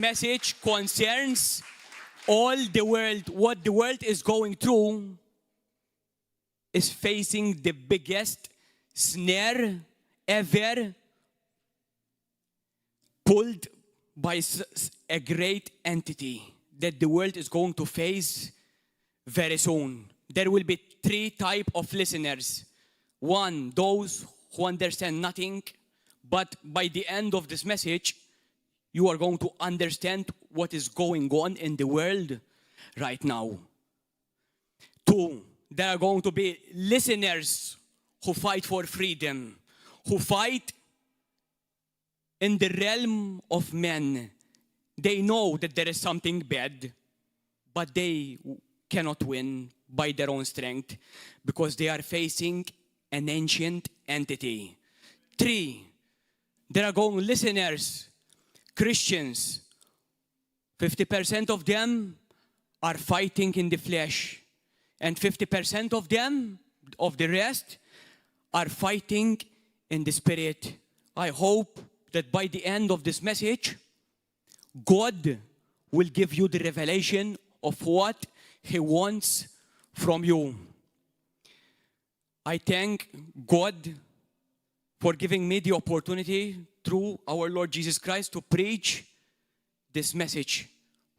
Message concerns all the world. What the world is going through is facing the biggest snare ever pulled by a great entity that the world is going to face very soon. There will be three types of listeners. One, those who understand nothing, but by the end of this message, you are going to understand what is going on in the world right now. Two, there are going to be listeners who fight for freedom, who fight in the realm of men. They know that there is something bad, but they cannot win by their own strength because they are facing an ancient entity. Three, there are going listeners, Christians. 50% of them are fighting in the flesh, and 50% of them, of the rest, are fighting in the spirit. I hope that by the end of this message, God will give you the revelation of what He wants from you. I thank God for giving me the opportunity through our Lord Jesus Christ to preach this message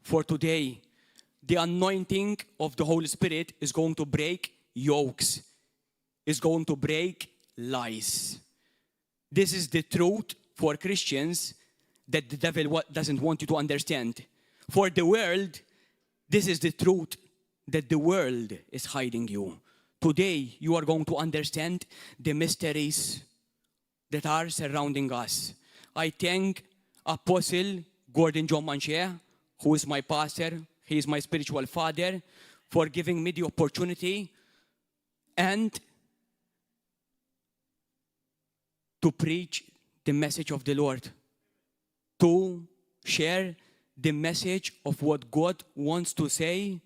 for today. The anointing of the Holy Spirit is going to break yokes, is going to break lies. This is the truth for Christians that the devil doesn't want you to understand. For the world, this is the truth that the world is hiding you. Today, you are going to understand the mysteries that are surrounding us. I thank Apostle Gordon John Manche, who is my pastor. He is my spiritual father, for giving me the opportunity and to preach the message of the Lord, to share the message of what God wants to say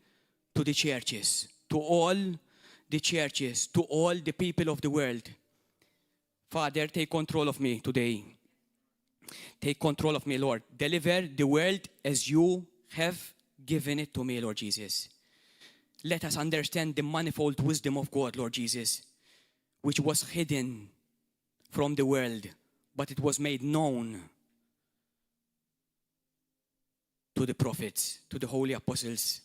to the churches, to all the churches, to all the people of the world. Father, take control of me today. Take control of me, Lord. Deliver the word as you have given it to me, Lord Jesus. Let us understand the manifold wisdom of God, Lord Jesus, which was hidden from the world, but it was made known to the prophets, to the holy apostles.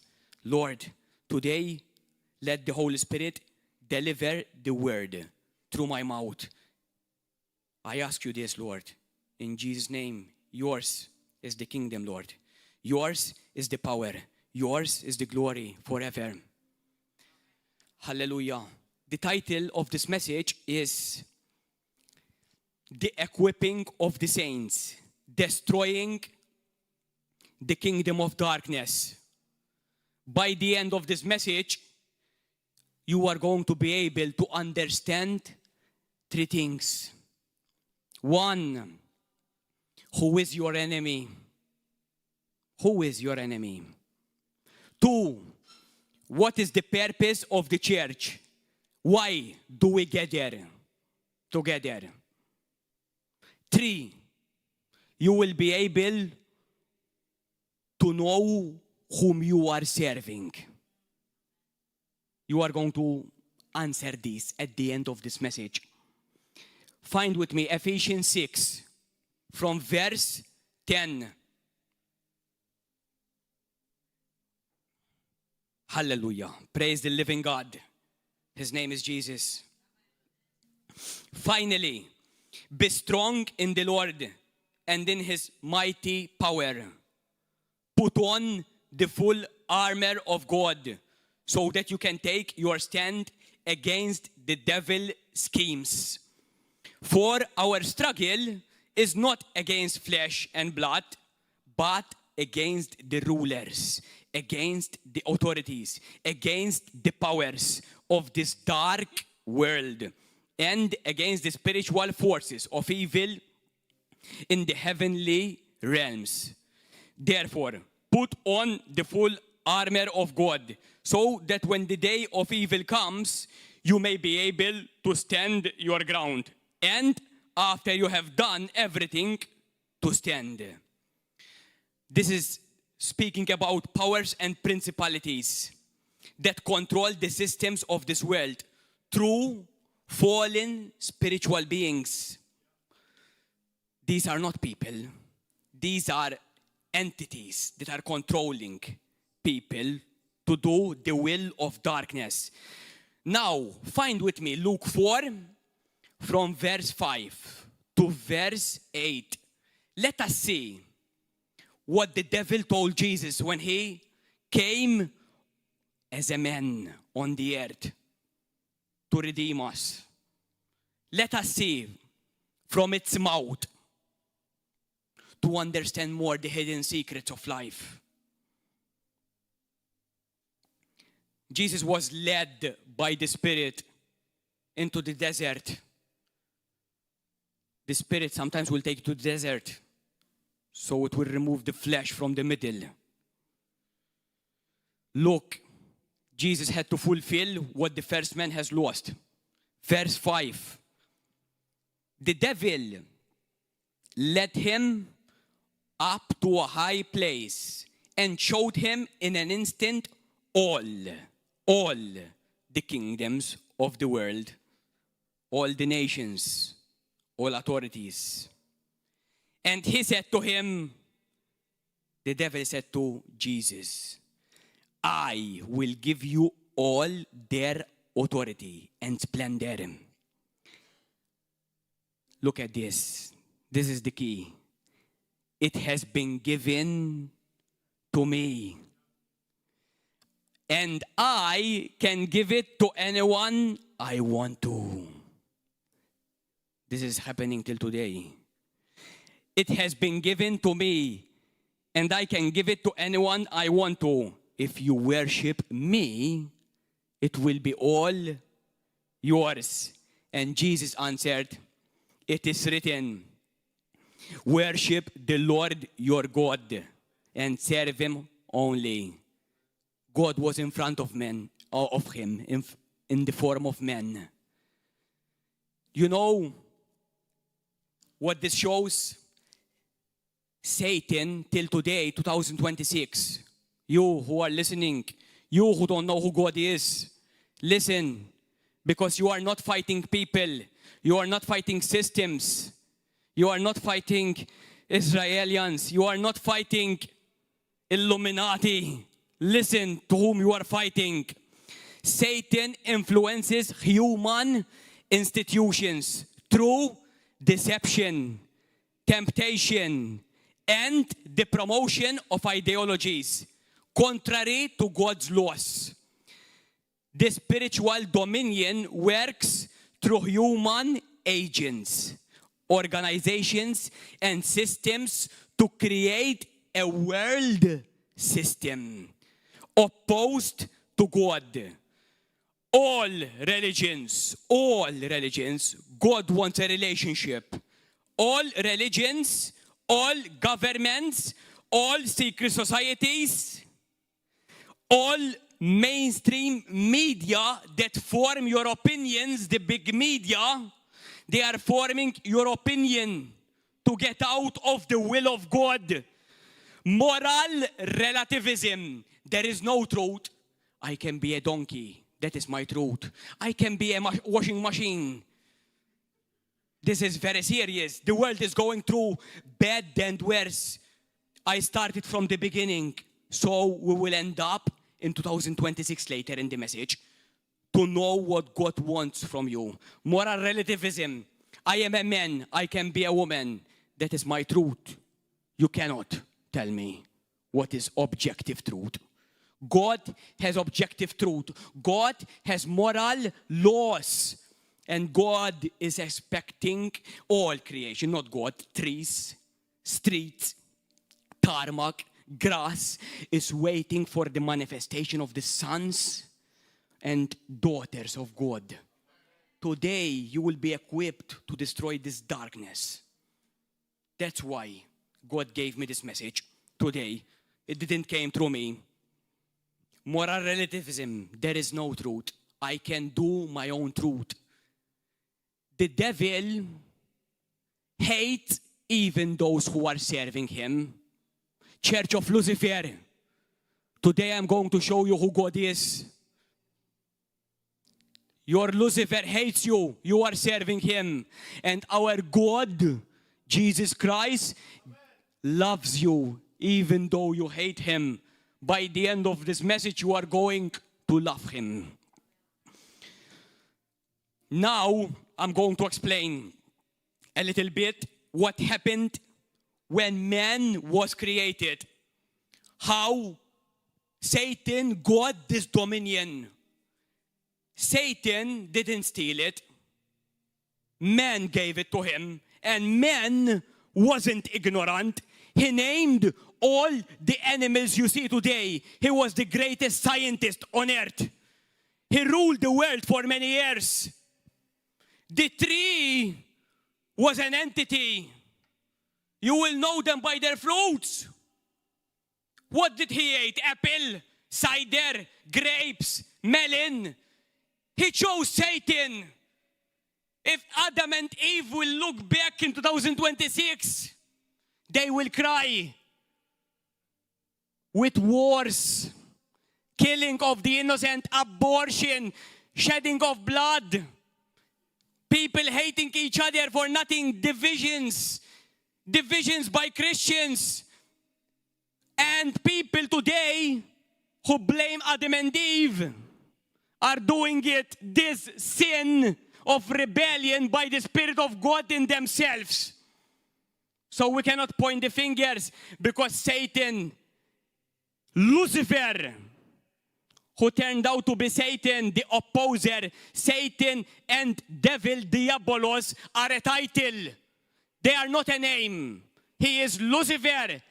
Lord, today, let the Holy Spirit deliver the word through my mouth. I ask you this, Lord, in Jesus' name. Yours is the kingdom, Lord. Yours is the power. Yours is the glory forever. Hallelujah. The title of this message is The Equipping of the Saints, Destroying the Kingdom of Darkness. By the end of this message, you are going to be able to understand three things. One, who is your enemy? Who is your enemy? Two, what is the purpose of the church? Why do we gather together? Three, you will be able to know whom you are serving. You are going to answer this at the end of this message. Find with me Ephesians 6 from verse 10. Hallelujah. Praise the living God. His name is Jesus. Finally, be strong in the Lord and in His mighty power. Put on the full armor of God so that you can take your stand against the devil's schemes. For our struggle is not against flesh and blood, but against the rulers, against the authorities, against the powers of this dark world, and against the spiritual forces of evil in the heavenly realms. Therefore, put on the full armor of God, so that when the day of evil comes, you may be able to stand your ground. And after you have done everything, to stand. This is speaking about powers and principalities that control the systems of this world through fallen spiritual beings. These are not people. These are entities that are controlling people to do the will of darkness. Now, find with me Luke 4 from verse 5 to verse 8. Let us see what the devil told Jesus when he came as a man on the earth to redeem us. Let us see from its mouth to understand more the hidden secrets of life. Jesus was led by the Spirit into the desert. The Spirit sometimes will take you to the desert, so it will remove the flesh from the middle. Look, Jesus had to fulfill what the first man has lost. Verse 5. The devil led him up to a high place and showed him in an instant all the kingdoms of the world, all the nations, all authorities. And he said to him, the devil said to Jesus, I will give you all their authority and splendor. Look at this. This is the key. It has been given to me. And I can give it to anyone I want to. This is happening till today. It has been given to me, and I can give it to anyone I want to. If you worship me, it will be all yours. And Jesus answered, it is written, worship the Lord your God and serve him only. God was in front of him in the form of man. You know what this shows? Satan, till today, 2026, you who are listening, you who don't know who God is, listen, because you are not fighting people, you are not fighting systems, you are not fighting Israelians, you are not fighting Illuminati. Listen to whom you are fighting. Satan influences human institutions through deception, temptation, and the promotion of ideologies contrary to God's laws. The spiritual dominion works through human agents, organizations, and systems to create a world system opposed to God. All religions, God wants a relationship. All religions, all governments, all secret societies, all mainstream media that form your opinions, the big media, they are forming your opinion to get out of the will of God. Moral relativism. There is no truth. I can be a donkey. That is my truth. I can be a washing machine. This is very serious. The world is going through bad and worse. I started from the beginning. So we will end up in 2026 later in the message to know what God wants from you. Moral relativism. I am a man. I can be a woman. That is my truth. You cannot tell me what is objective truth. God has objective truth. God has moral laws. And God is expecting all creation, not God. Trees, streets, tarmac, grass is waiting for the manifestation of the sons and daughters of God. Today, you will be equipped to destroy this darkness. That's why God gave me this message today. It didn't came through me. Moral relativism, there is no truth. I can do my own truth. The devil hates even those who are serving him. Church of Lucifer, today I'm going to show you who God is. Your Lucifer hates you. You are serving him. And our God, Jesus Christ, loves you even though you hate him. By the end of this message, you are going to love him. Now, I'm going to explain a little bit what happened when man was created. How Satan got this dominion. Satan didn't steal it. Man gave it to him. And man wasn't ignorant. He named all the animals you see today. He was the greatest scientist on earth. He ruled the world for many years. The tree was an entity. You will know them by their fruits. What did he eat? Apple, cider, grapes, melon. He chose Satan. If Adam and Eve will look back in 2026, they will cry with wars, killing of the innocent, abortion, shedding of blood, people hating each other for nothing, divisions by Christians, and people today who blame Adam and Eve are doing it, this sin of rebellion by the Spirit of God in themselves. So we cannot point the fingers because Satan, Lucifer, who turned out to be Satan, the opposer, Satan and devil, Diabolos, are a title. They are not a name. He is Lucifer,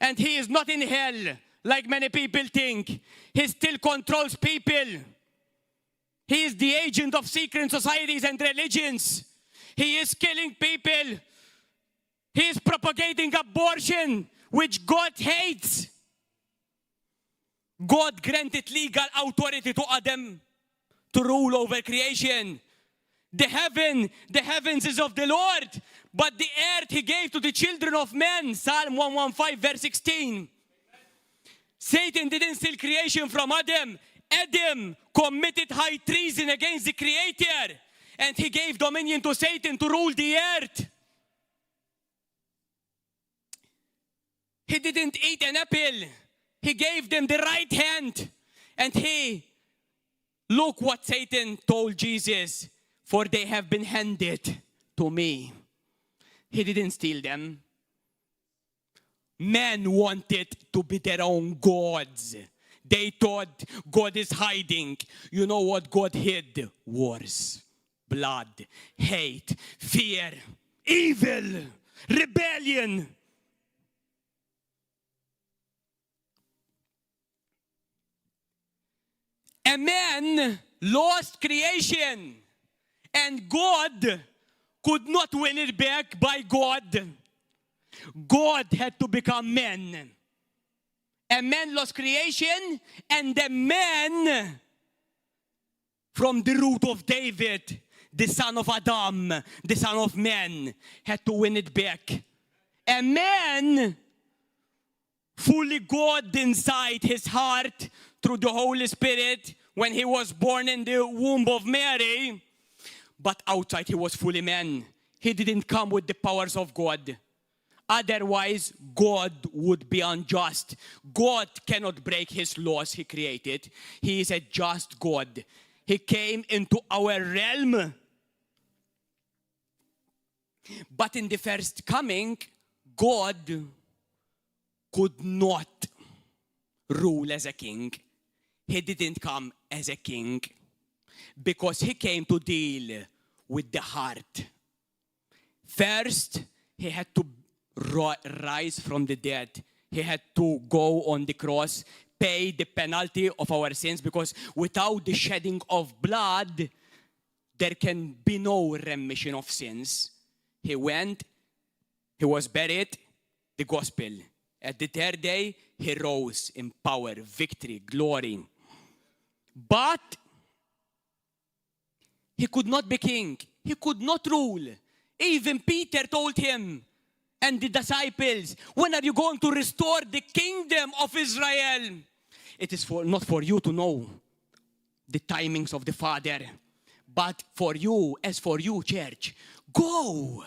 and he is not in hell, like many people think. He still controls people. He is the agent of secret societies and religions. He is killing people. He is propagating abortion, which God hates. God granted legal authority to Adam to rule over creation. The heavens is of the Lord, but the earth he gave to the children of men. Psalm 115, verse 16. Satan didn't steal creation from Adam. Adam committed high treason against the Creator, and he gave dominion to Satan to rule the earth. He didn't eat an apple. He gave them the right hand. And look what Satan told Jesus, for they have been handed to me. He didn't steal them. Men wanted to be their own gods. They thought God is hiding. You know what God hid? Wars, blood, hate, fear, evil, rebellion. A man lost creation, and God could not win it back by God. God had to become man. A man lost creation, and a man from the root of David, the son of Adam, the son of man, had to win it back. A man fully God inside his heart through the Holy Spirit when he was born in the womb of Mary, but outside he was fully man. He didn't come with the powers of God. Otherwise, God would be unjust. God cannot break his laws he created. He is a just God. He came into our realm. But in the first coming, God could not rule as a king. He didn't come as a king because he came to deal with the heart. First, he had to rise from the dead. He had to go on the cross, pay the penalty of our sins, because without the shedding of blood, there can be no remission of sins. He went, he was buried, the gospel. At the third day, he rose in power, victory, glory. But he could not be king. He could not rule. Even Peter told him, and the disciples, when are you going to restore the kingdom of Israel? It is not for you to know the timings of the Father, but for you, as for you, church, go.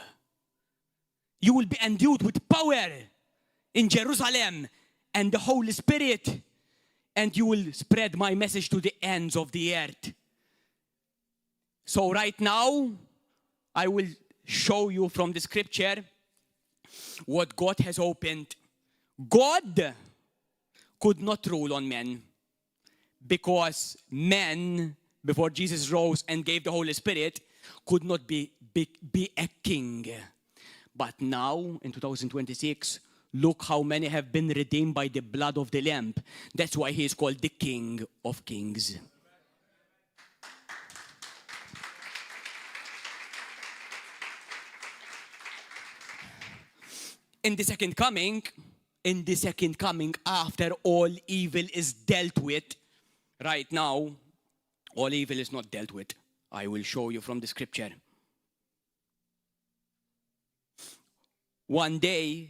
You will be endued with power in Jerusalem and the Holy Spirit, and you will spread my message to the ends of the earth. So right now, I will show you from the scripture what God has opened. God could not rule on men because men, before Jesus rose and gave the Holy Spirit, could not be a king. But now, in 2026, look how many have been redeemed by the blood of the Lamb. That's why he is called the King of Kings. In the second coming, after all evil is dealt with, right now, all evil is not dealt with. I will show you from the scripture. One day,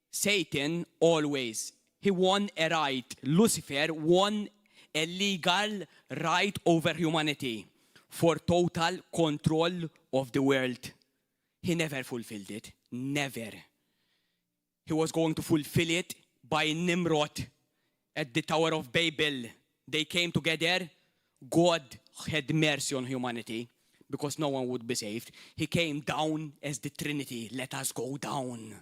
Satan always, he won a right. Lucifer won a legal right over humanity for total control of the world. He never fulfilled it. Never. He was going to fulfill it by Nimrod at the Tower of Babel. They came together. God had mercy on humanity because no one would be saved. He came down as the Trinity. Let us go down.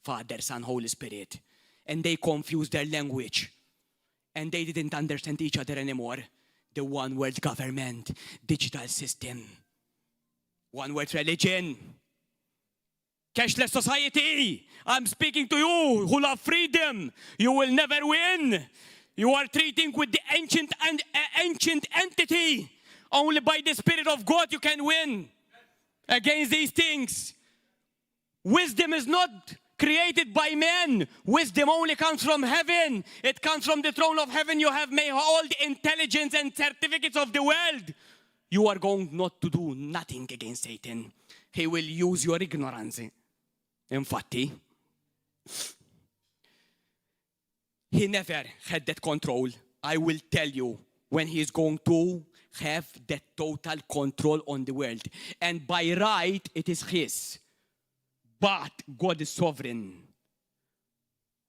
Father, Son, Holy Spirit. And they confused their language. And they didn't understand each other anymore. The one world government, digital system, one world religion, cashless society. I'm speaking to you who love freedom. You will never win. You are treating with the ancient entity. Only by the Spirit of God you can win against these things. Wisdom is not created by men. Wisdom only comes from heaven. It comes from the throne of heaven. You have made all the intelligence and certificates of the world. You are going not to do nothing against Satan. He will use your ignorance. Infatti, he never had that control. I will tell you when he is going to have that total control on the world. And by right, it is his. But God is sovereign.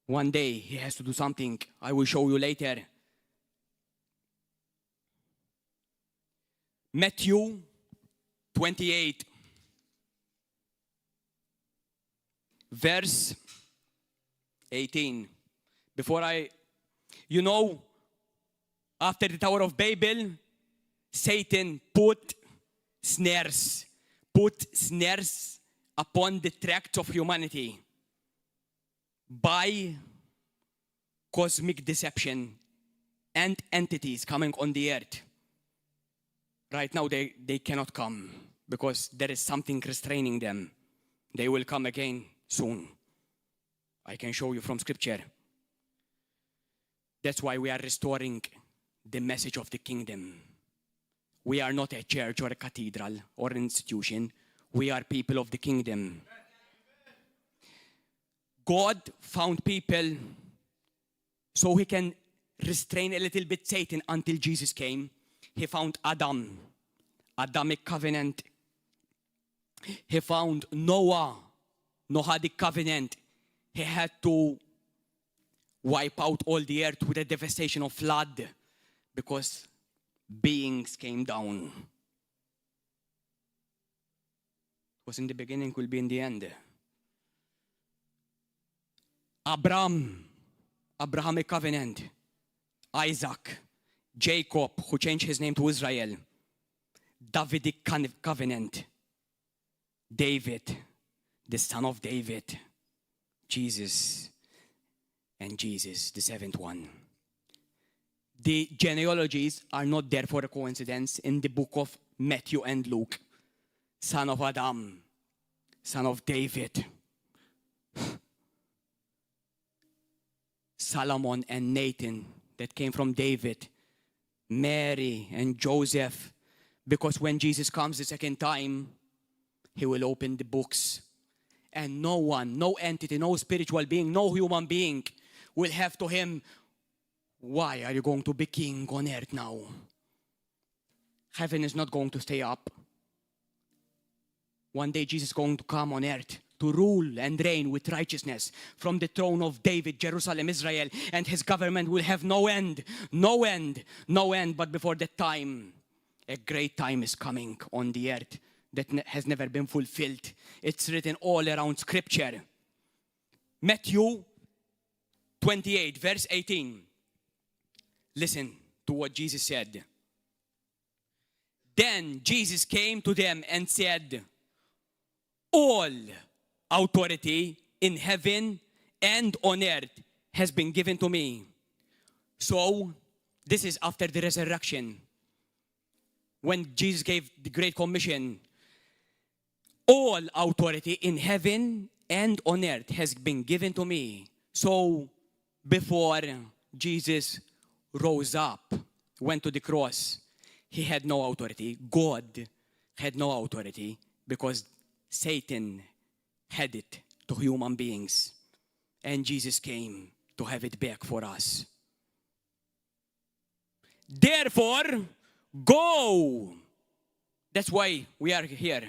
One day, he has to do something. I will show you later. Matthew 28. Verse 18. After the Tower of Babel, Satan put snares upon the tract of humanity by cosmic deception and entities coming on the earth. Right now, they cannot come because there is something restraining them. They will come again soon. I can show you from scripture. That's why we are restoring the message of the kingdom. We are not a church or a cathedral or an institution. We are people of the kingdom. God found people so he can restrain a little bit Satan until Jesus came. He found Adam, Adamic covenant. He found Noah, Noahic covenant. He had to wipe out all the earth with a devastation of flood because beings came down. It was in the beginning, will be in the end. Abrahamic covenant. Isaac, Jacob, who changed his name to Israel. Davidic covenant. David, the son of David. Jesus, and Jesus, the seventh one. The genealogies are not there for a coincidence in the book of Matthew and Luke. Son of Adam, son of David. Solomon and Nathan that came from David. Mary and Joseph. Because when Jesus comes the second time, he will open the books And no one, no entity, no spiritual being, no human being will have to him, why are you going to be king on earth now? Heaven is not going to stay up. One day Jesus is going to come on earth to rule and reign with righteousness from the throne of David, Jerusalem, Israel, and his government will have no end, no end, no end. But before that time, a great time is coming on the earth that has never been fulfilled. It's written all around Scripture. Matthew 28, verse 18. Listen to what Jesus said. Then Jesus came to them and said, all authority in heaven and on earth has been given to me. So, this is after the resurrection. When Jesus gave the Great Commission, all authority in heaven and on earth has been given to me. So, before Jesus rose up, went to the cross, he had no authority. God had no authority because Satan had it to human beings. And Jesus came to have it back for us. Therefore, go. That's why we are here,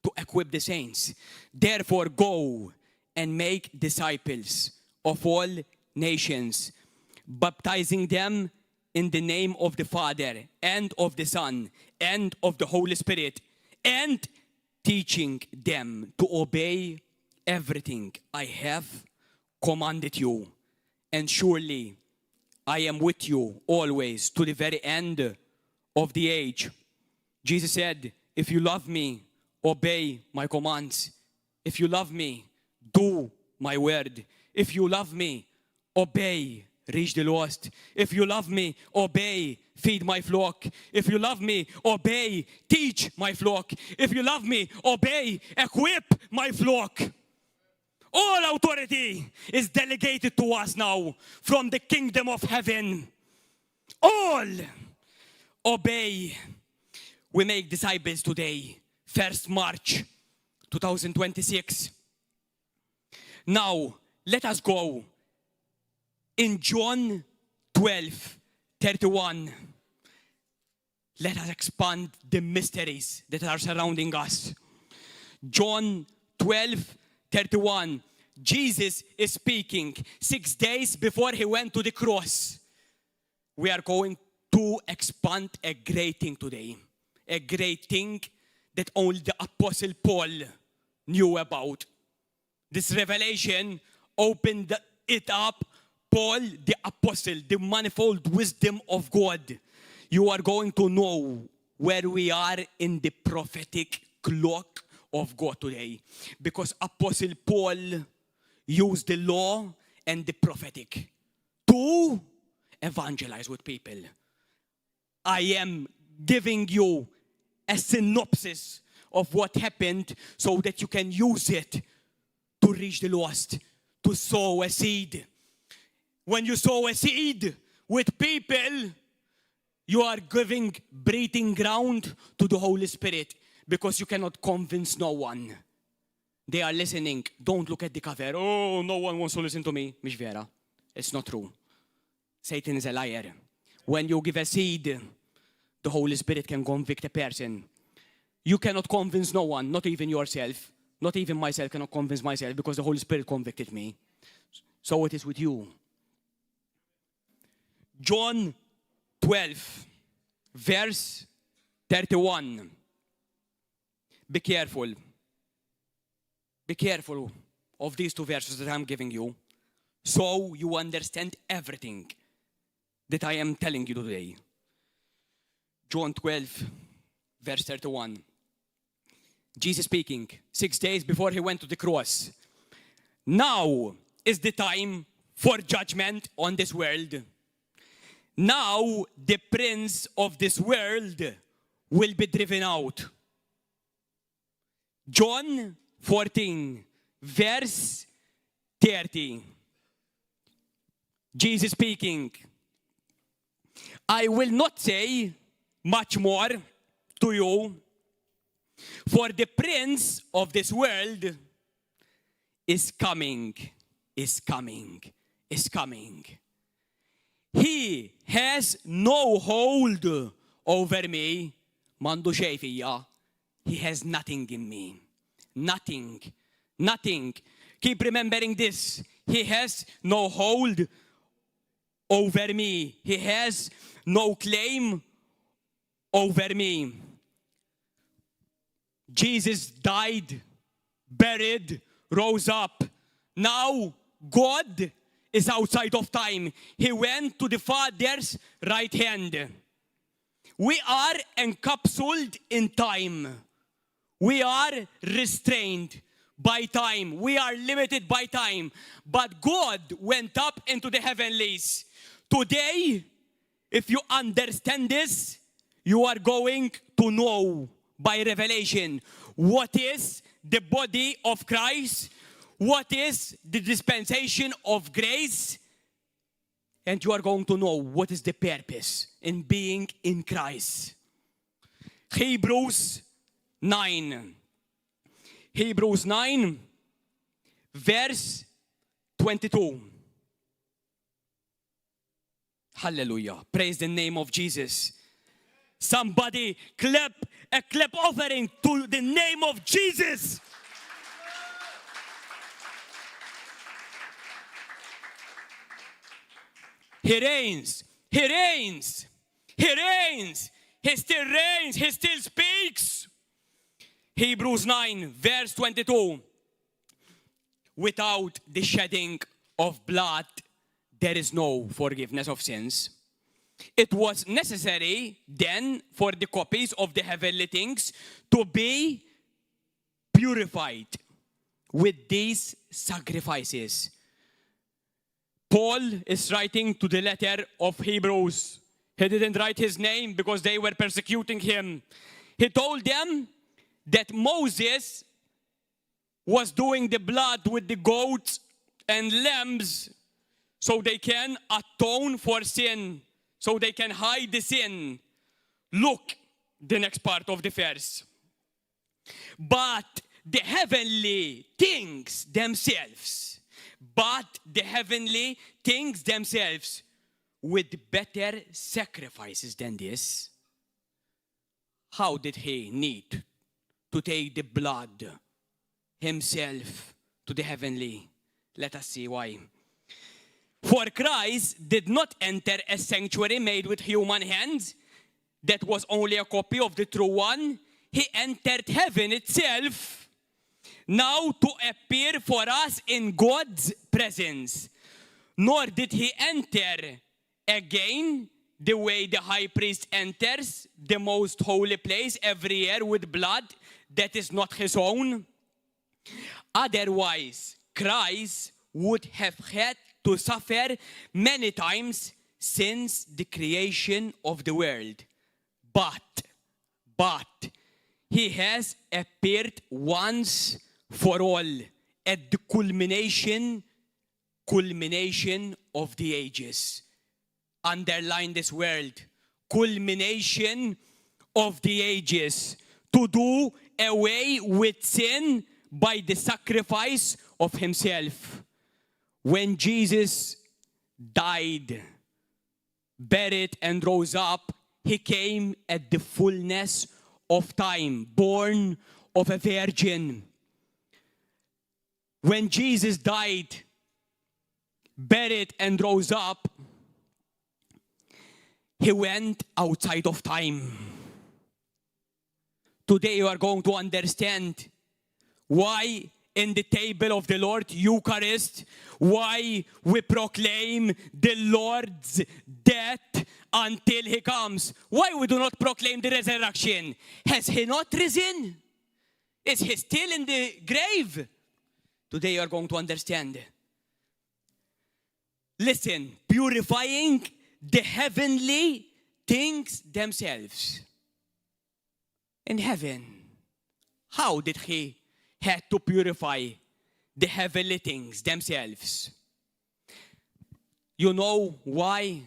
to equip the saints. Therefore, go and make disciples of all nations, baptizing them in the name of the Father and of the Son and of the Holy Spirit, and teaching them to obey everything I have commanded you. And surely I am with you always to the very end of the age. Jesus said, if you love me, obey my commands. If you love me, do my word. If you love me, obey, reach the lost. If you love me, obey, feed my flock. If you love me, obey, teach my flock. If you love me, obey, equip my flock. All authority is delegated to us now from the kingdom of heaven. All obey. We make disciples today, 1st March 2026. Now, let us go in John 12:31. Let us expand the mysteries that are surrounding us. John 12:31. Jesus is speaking 6 days before he went to the cross. We are going to expand a great thing today. A great thing that only the Apostle Paul knew about. This revelation opened it up. Paul, the apostle, the manifold wisdom of God. You are going to know where we are in the prophetic clock of God today. Because Apostle Paul used the law and the prophetic to evangelize with people. I am giving you a synopsis of what happened so that you can use it to reach the lost, to sow a seed. When you sow a seed with people, you are giving breathing ground to the Holy Spirit, because you cannot convince no one. They are listening. Don't look at the cover. Oh, no one wants to listen to me. Mish vera. It's not true. Satan is a liar. When you give a seed, the Holy Spirit can convict a person. You cannot convince no one, not even yourself. Not even myself cannot convince myself, because the Holy Spirit convicted me. So it is with you. John 12, verse 31. Be careful. Be careful of these two verses that I'm giving you, so you understand everything that I am telling you today. John 12, verse 31. Jesus speaking 6 days before he went to the cross. Now is the time for judgment on this world. Now the prince of this world will be driven out. John 14, verse 30. Jesus speaking. I will not say much more to you, for the prince of this world is coming, is coming, is coming. He has no hold over me. Mandu xej fija. He has nothing in me. Nothing. Nothing. Keep remembering this. He has no hold over me. He has no claim over me. Jesus died, buried, rose up. Now God is outside of time. He went to the Father's right hand. We are encapsulated in time. We are restrained by time. We are limited by time. But God went up into the heavenlies. Today, if you understand this, you are going to know by revelation what is the body of Christ, what is the dispensation of grace, and you are going to know what is the purpose in being in Christ. Hebrews 9. Hebrews 9, verse 22. Hallelujah. Praise the name of Jesus. Somebody clap a clap offering to the name of Jesus. He reigns. He reigns. He reigns. He still reigns. He still speaks. Hebrews 9, verse 22. Without the shedding of blood, there is no forgiveness of sins. It was necessary then for the copies of the heavenly things to be purified with these sacrifices. Paul is writing to the letter of Hebrews. He didn't write his name because they were persecuting him. He told them that Moses was doing the blood with the goats and lambs so they can atone for sin, so they can hide the sin. Look, the next part of the verse. But the heavenly things themselves, with better sacrifices than this. How did he need to take the blood himself to the heavenly? Let us see why. For Christ did not enter a sanctuary made with human hands that was only a copy of the true one. He entered heaven itself, now to appear for us in God's presence. Nor did he enter again the way the high priest enters the most holy place every year with blood that is not his own. Otherwise, Christ would have had to suffer many times since the creation of the world. But he has appeared once for all at the culmination of the ages. Underline this word, culmination of the ages, to do away with sin by the sacrifice of himself. When Jesus died, buried, and rose up, he came at the fullness of time, born of a virgin. When Jesus died, buried, and rose up, he went outside of time. Today you are going to understand why in the table of the Lord, Eucharist, why we proclaim the Lord's death until he comes. Why we do not proclaim the resurrection? Has he not risen? Is he still in the grave? Today you are going to understand. Listen, purifying the heavenly things themselves. In heaven, how did he had to purify the heavenly things themselves? You know why?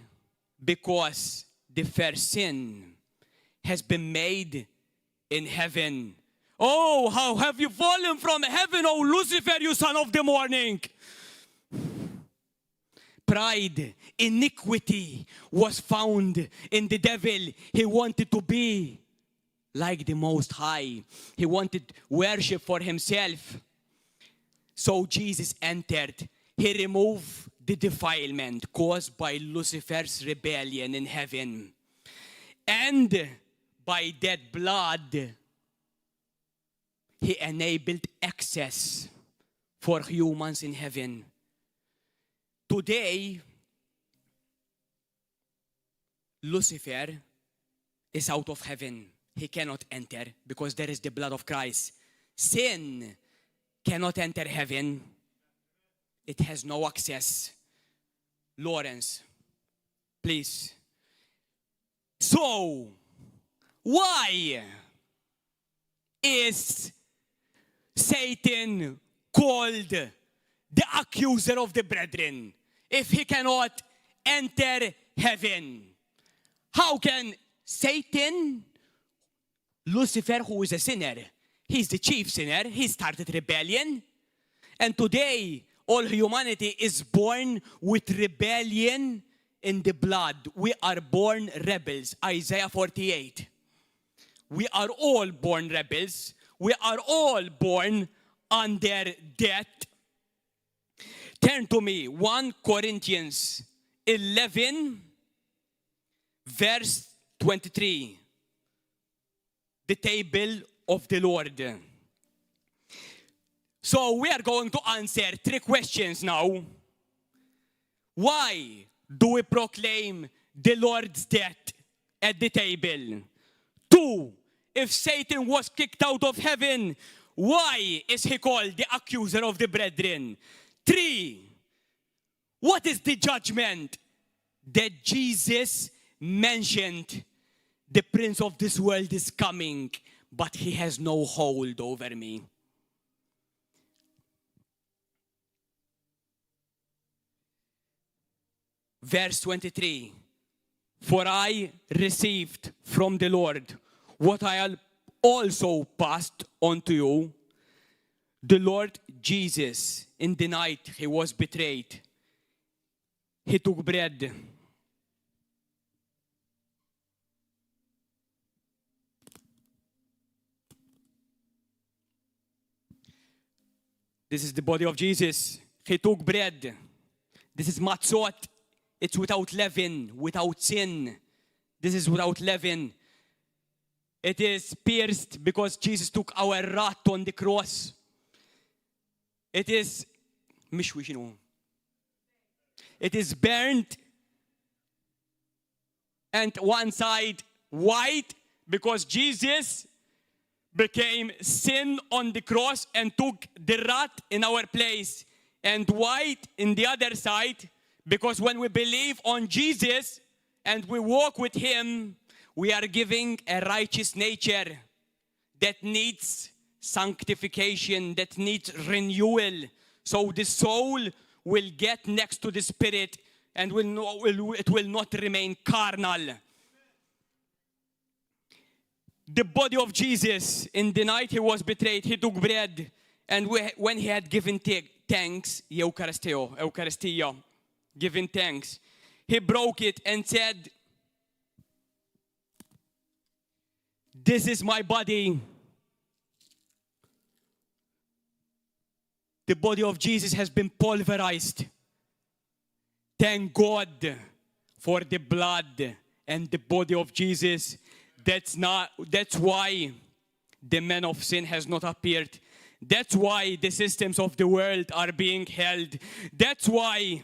Because the first sin has been made in heaven Oh, how have you fallen from heaven, O Lucifer, you son of the morning? Pride, iniquity was found in the devil. He wanted to be like the Most High. He wanted worship for himself. So Jesus entered. He removed the defilement caused by Lucifer's rebellion in heaven. And by that blood, he enabled access for humans in heaven. Today, Lucifer is out of heaven. He cannot enter because there is the blood of Christ. Sin cannot enter heaven. It has no access. Lawrence, please. So, why is Satan called the accuser of the brethren if he cannot enter heaven? How can Satan, Lucifer, who is a sinner, he's the chief sinner, he started rebellion, and today all humanity is born with rebellion in the blood. We are born rebels. Isaiah 48. We are all born rebels. We are all born under death. Turn to me, 1 Corinthians 11, verse 23. The table of the Lord. So we are going to answer 3 questions now. Why do we proclaim the Lord's death at the table? 2, if Satan was kicked out of heaven, why is he called the accuser of the brethren? 3, what is the judgment that Jesus mentioned? The prince of this world is coming, but he has no hold over me. Verse 23, for I received from the Lord what I also passed on to you. The Lord Jesus, in the night he was betrayed, he took bread. This is the body of Jesus. He took bread. This is matzot. It's without leaven, without sin. This is without leaven. It is pierced because Jesus took our wrath on the cross. It is It is burnt and one side white because Jesus became sin on the cross and took the wrath in our place, and white in the other side because when we believe on Jesus and we walk with him, we are giving a righteous nature that needs sanctification, that needs renewal. So the soul will get next to the spirit and it will not remain carnal. The body of Jesus, in the night he was betrayed, he took bread, and when he had given thanks, Eucharistia, given thanks, he broke it and said, this is my body. The body of Jesus has been pulverized. Thank God for the blood and the body of Jesus. That's why the man of sin has not appeared. That's why the systems of the world are being held. That's why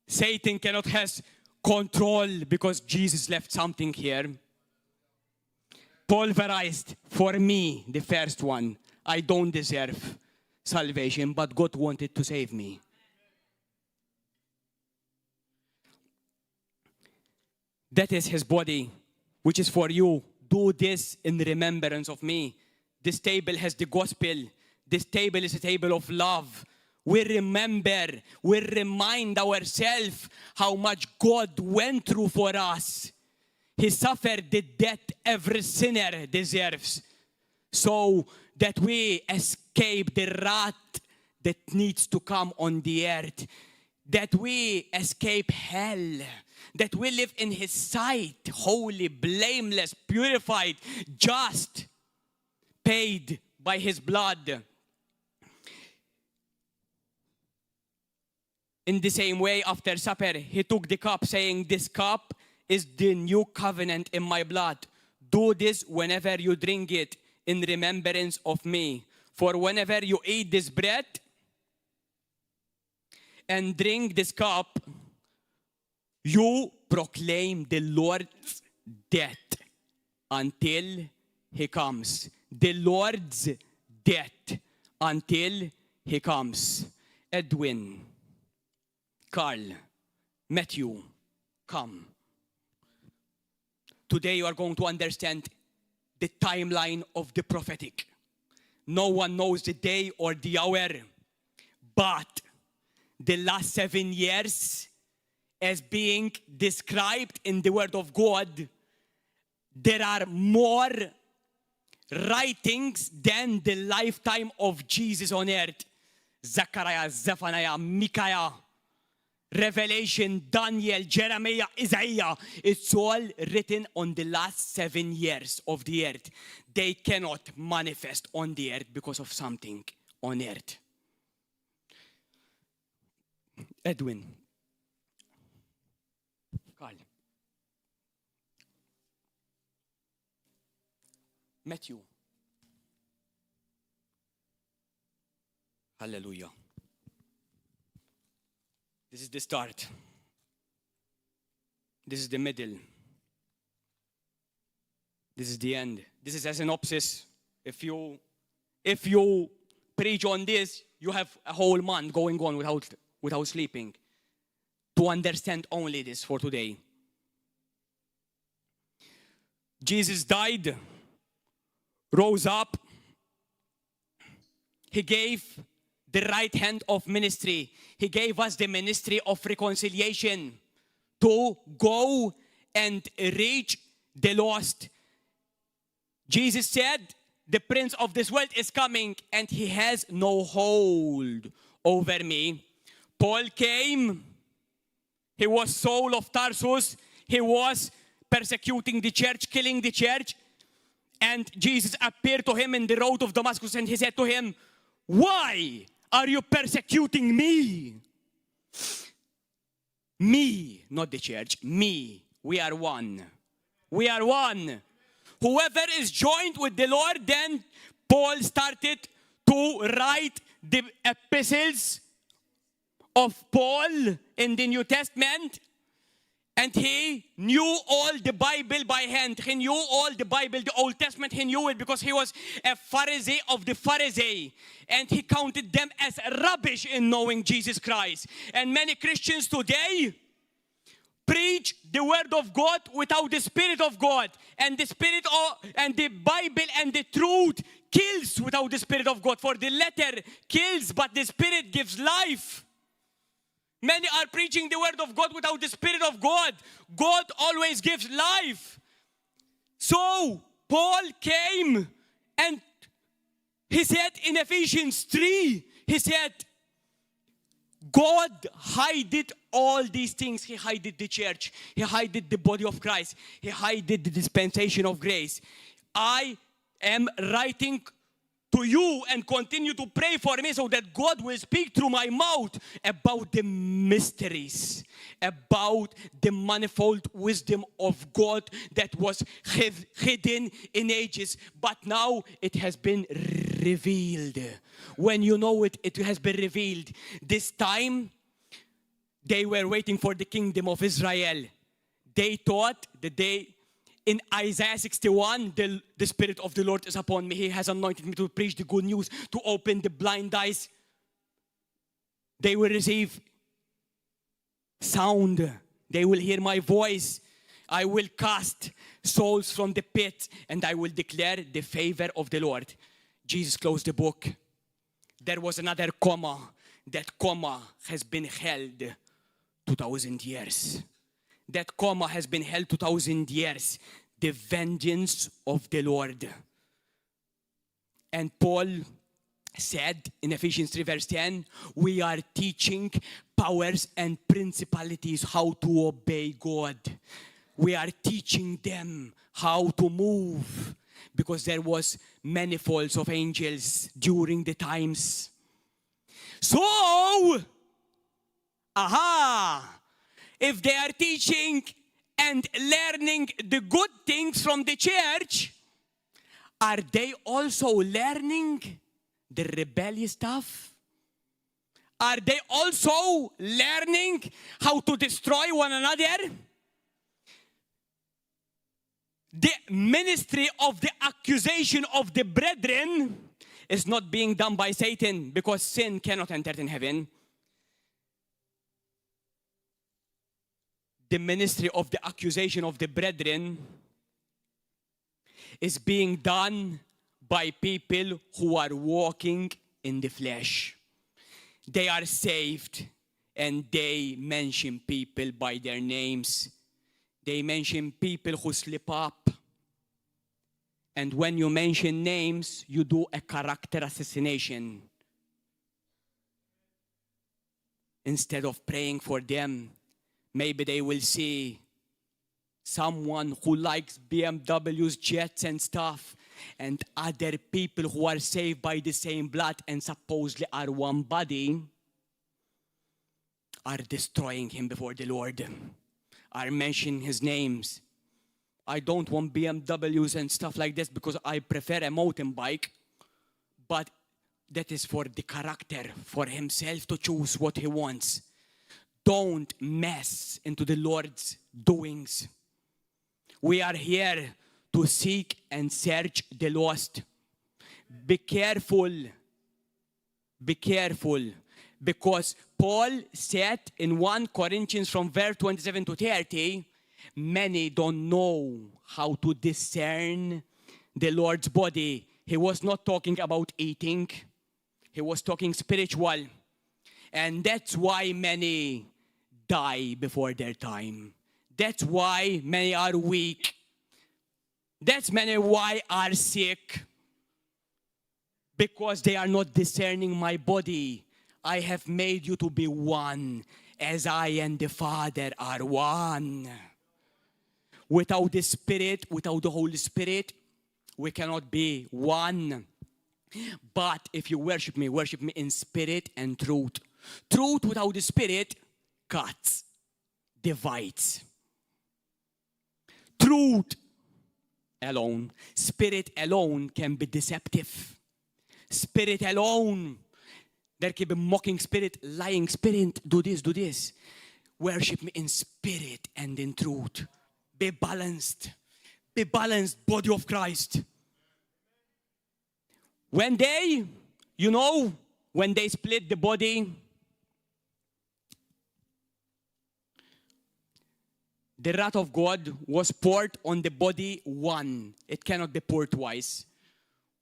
Satan cannot have control, because Jesus left something here. Pulverized for me, the first one. I don't deserve salvation, but God wanted to save me. That is his body, which is for you. Do this in remembrance of me. This table has the gospel. This table is a table of love. We remember, we remind ourselves how much God went through for us. He suffered the death every sinner deserves, so that we escape the wrath that needs to come on the earth, that we escape hell, that we live in His sight, holy, blameless, purified, just, paid by His blood. In the same way, after supper, He took the cup, saying, "This cup is the new covenant in my blood. Do this whenever you drink it in remembrance of me. For whenever you eat this bread and drink this cup, you proclaim the Lord's death until He comes." The Lord's death until He comes. Edwin, Carl, Matthew, come. Today you are going to understand the timeline of the prophetic. No one knows the day or the hour, but the last 7 years, as being described in the Word of God, there are more writings than the lifetime of Jesus on earth. Zechariah, Zephaniah, Micaiah, Revelation, Daniel, Jeremiah, Isaiah. It's all written on the last 7 years of the earth. They cannot manifest on the earth because of something on earth. Edwin. Carl. Matthew. Hallelujah. This is the start. This is the middle. This is the end. This is a synopsis. If you preach on this, you have a whole month going on without sleeping to understand only this for today. Jesus died, rose up. He gave the right hand of ministry. He gave us the ministry of reconciliation to go and reach the lost. Jesus said, "The prince of this world is coming and he has no hold over me." Paul came. He was Saul of Tarsus. He was persecuting the church, killing the church. And Jesus appeared to him in the road of Damascus and he said to him, "Why are you persecuting me?" Me, not the church. Me. We are one. We are one. Whoever is joined with the Lord, then Paul started to write the epistles of Paul in the New Testament. And he knew all the Bible by hand. He knew all the Bible, the Old Testament. He knew it because he was a Pharisee of the Pharisee. And he counted them as rubbish in knowing Jesus Christ. And many Christians today preach the Word of God without the Spirit of God. And the Spirit and the Bible and the truth kills without the Spirit of God. For the letter kills, but the Spirit gives life. Many are preaching the Word of God without the Spirit of God. God always gives life. So, Paul came and he said in Ephesians 3, he said, God hided all these things. He hided the church. He hided the body of Christ. He hided the dispensation of grace. I am writing to you and continue to pray for me so that God will speak through my mouth about the mysteries, about the manifold wisdom of God that was hidden in ages, but now it has been revealed. When you know it, it has been revealed. This time, they were waiting for the kingdom of Israel. They thought that in Isaiah 61, the Spirit of the Lord is upon me. He has anointed me to preach the good news, to open the blind eyes. They will receive sound. They will hear my voice. I will cast souls from the pit and I will declare the favor of the Lord. Jesus closed the book. There was another comma. That comma has been held 2,000 years. That comma has been held 2,000 years. The vengeance of the Lord. And Paul said in Ephesians 3 verse 10, we are teaching powers and principalities how to obey God. We are teaching them how to move because there was manifolds of angels during the times. So, if they are teaching and learning the good things from the church, are they also learning the rebellious stuff? Are they also learning how to destroy one another? The ministry of the accusation of the brethren is not being done by Satan because sin cannot enter in heaven. The ministry of the accusation of the brethren is being done by people who are walking in the flesh. They are saved and they mention people by their names. They mention people who slip up. And when you mention names, you do a character assassination. Instead of praying for them, maybe they will see someone who likes BMWs, jets and stuff, and other people who are saved by the same blood and supposedly are one body are destroying him before the Lord, are mentioning his names. I don't want BMWs and stuff like this because I prefer a mountain bike, but that is for the character, for himself to choose what he wants. Don't mess into the Lord's doings. We are here to seek and search the lost. Be careful. Be careful. Because Paul said in 1 Corinthians from verse 27 to 30, many don't know how to discern the Lord's body. He was not talking about eating. He was talking spiritual. And that's why many die before their time. That's why many are weak. That's many why are sick. Because they are not discerning my body. I have made you to be one, as I and the Father are one. Without the Spirit, without the Holy Spirit, we cannot be one. But if you worship me in spirit and truth. Truth without the Spirit cuts, divides. Truth alone, Spirit alone can be deceptive. Spirit alone, there can be mocking spirit, lying spirit, do this, do this. Worship me in spirit and in truth. Be balanced. Be balanced, body of Christ. When they, when they split the body, the wrath of God was poured on the body one. It cannot be poured twice.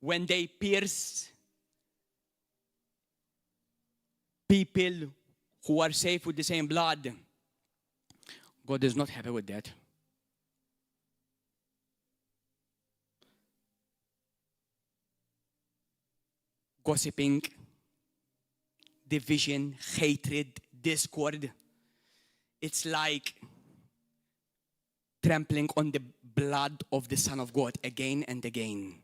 When they pierce people who are saved with the same blood, God is not happy with that. Gossiping, division, hatred, discord. It's like trampling on the blood of the Son of God again and again.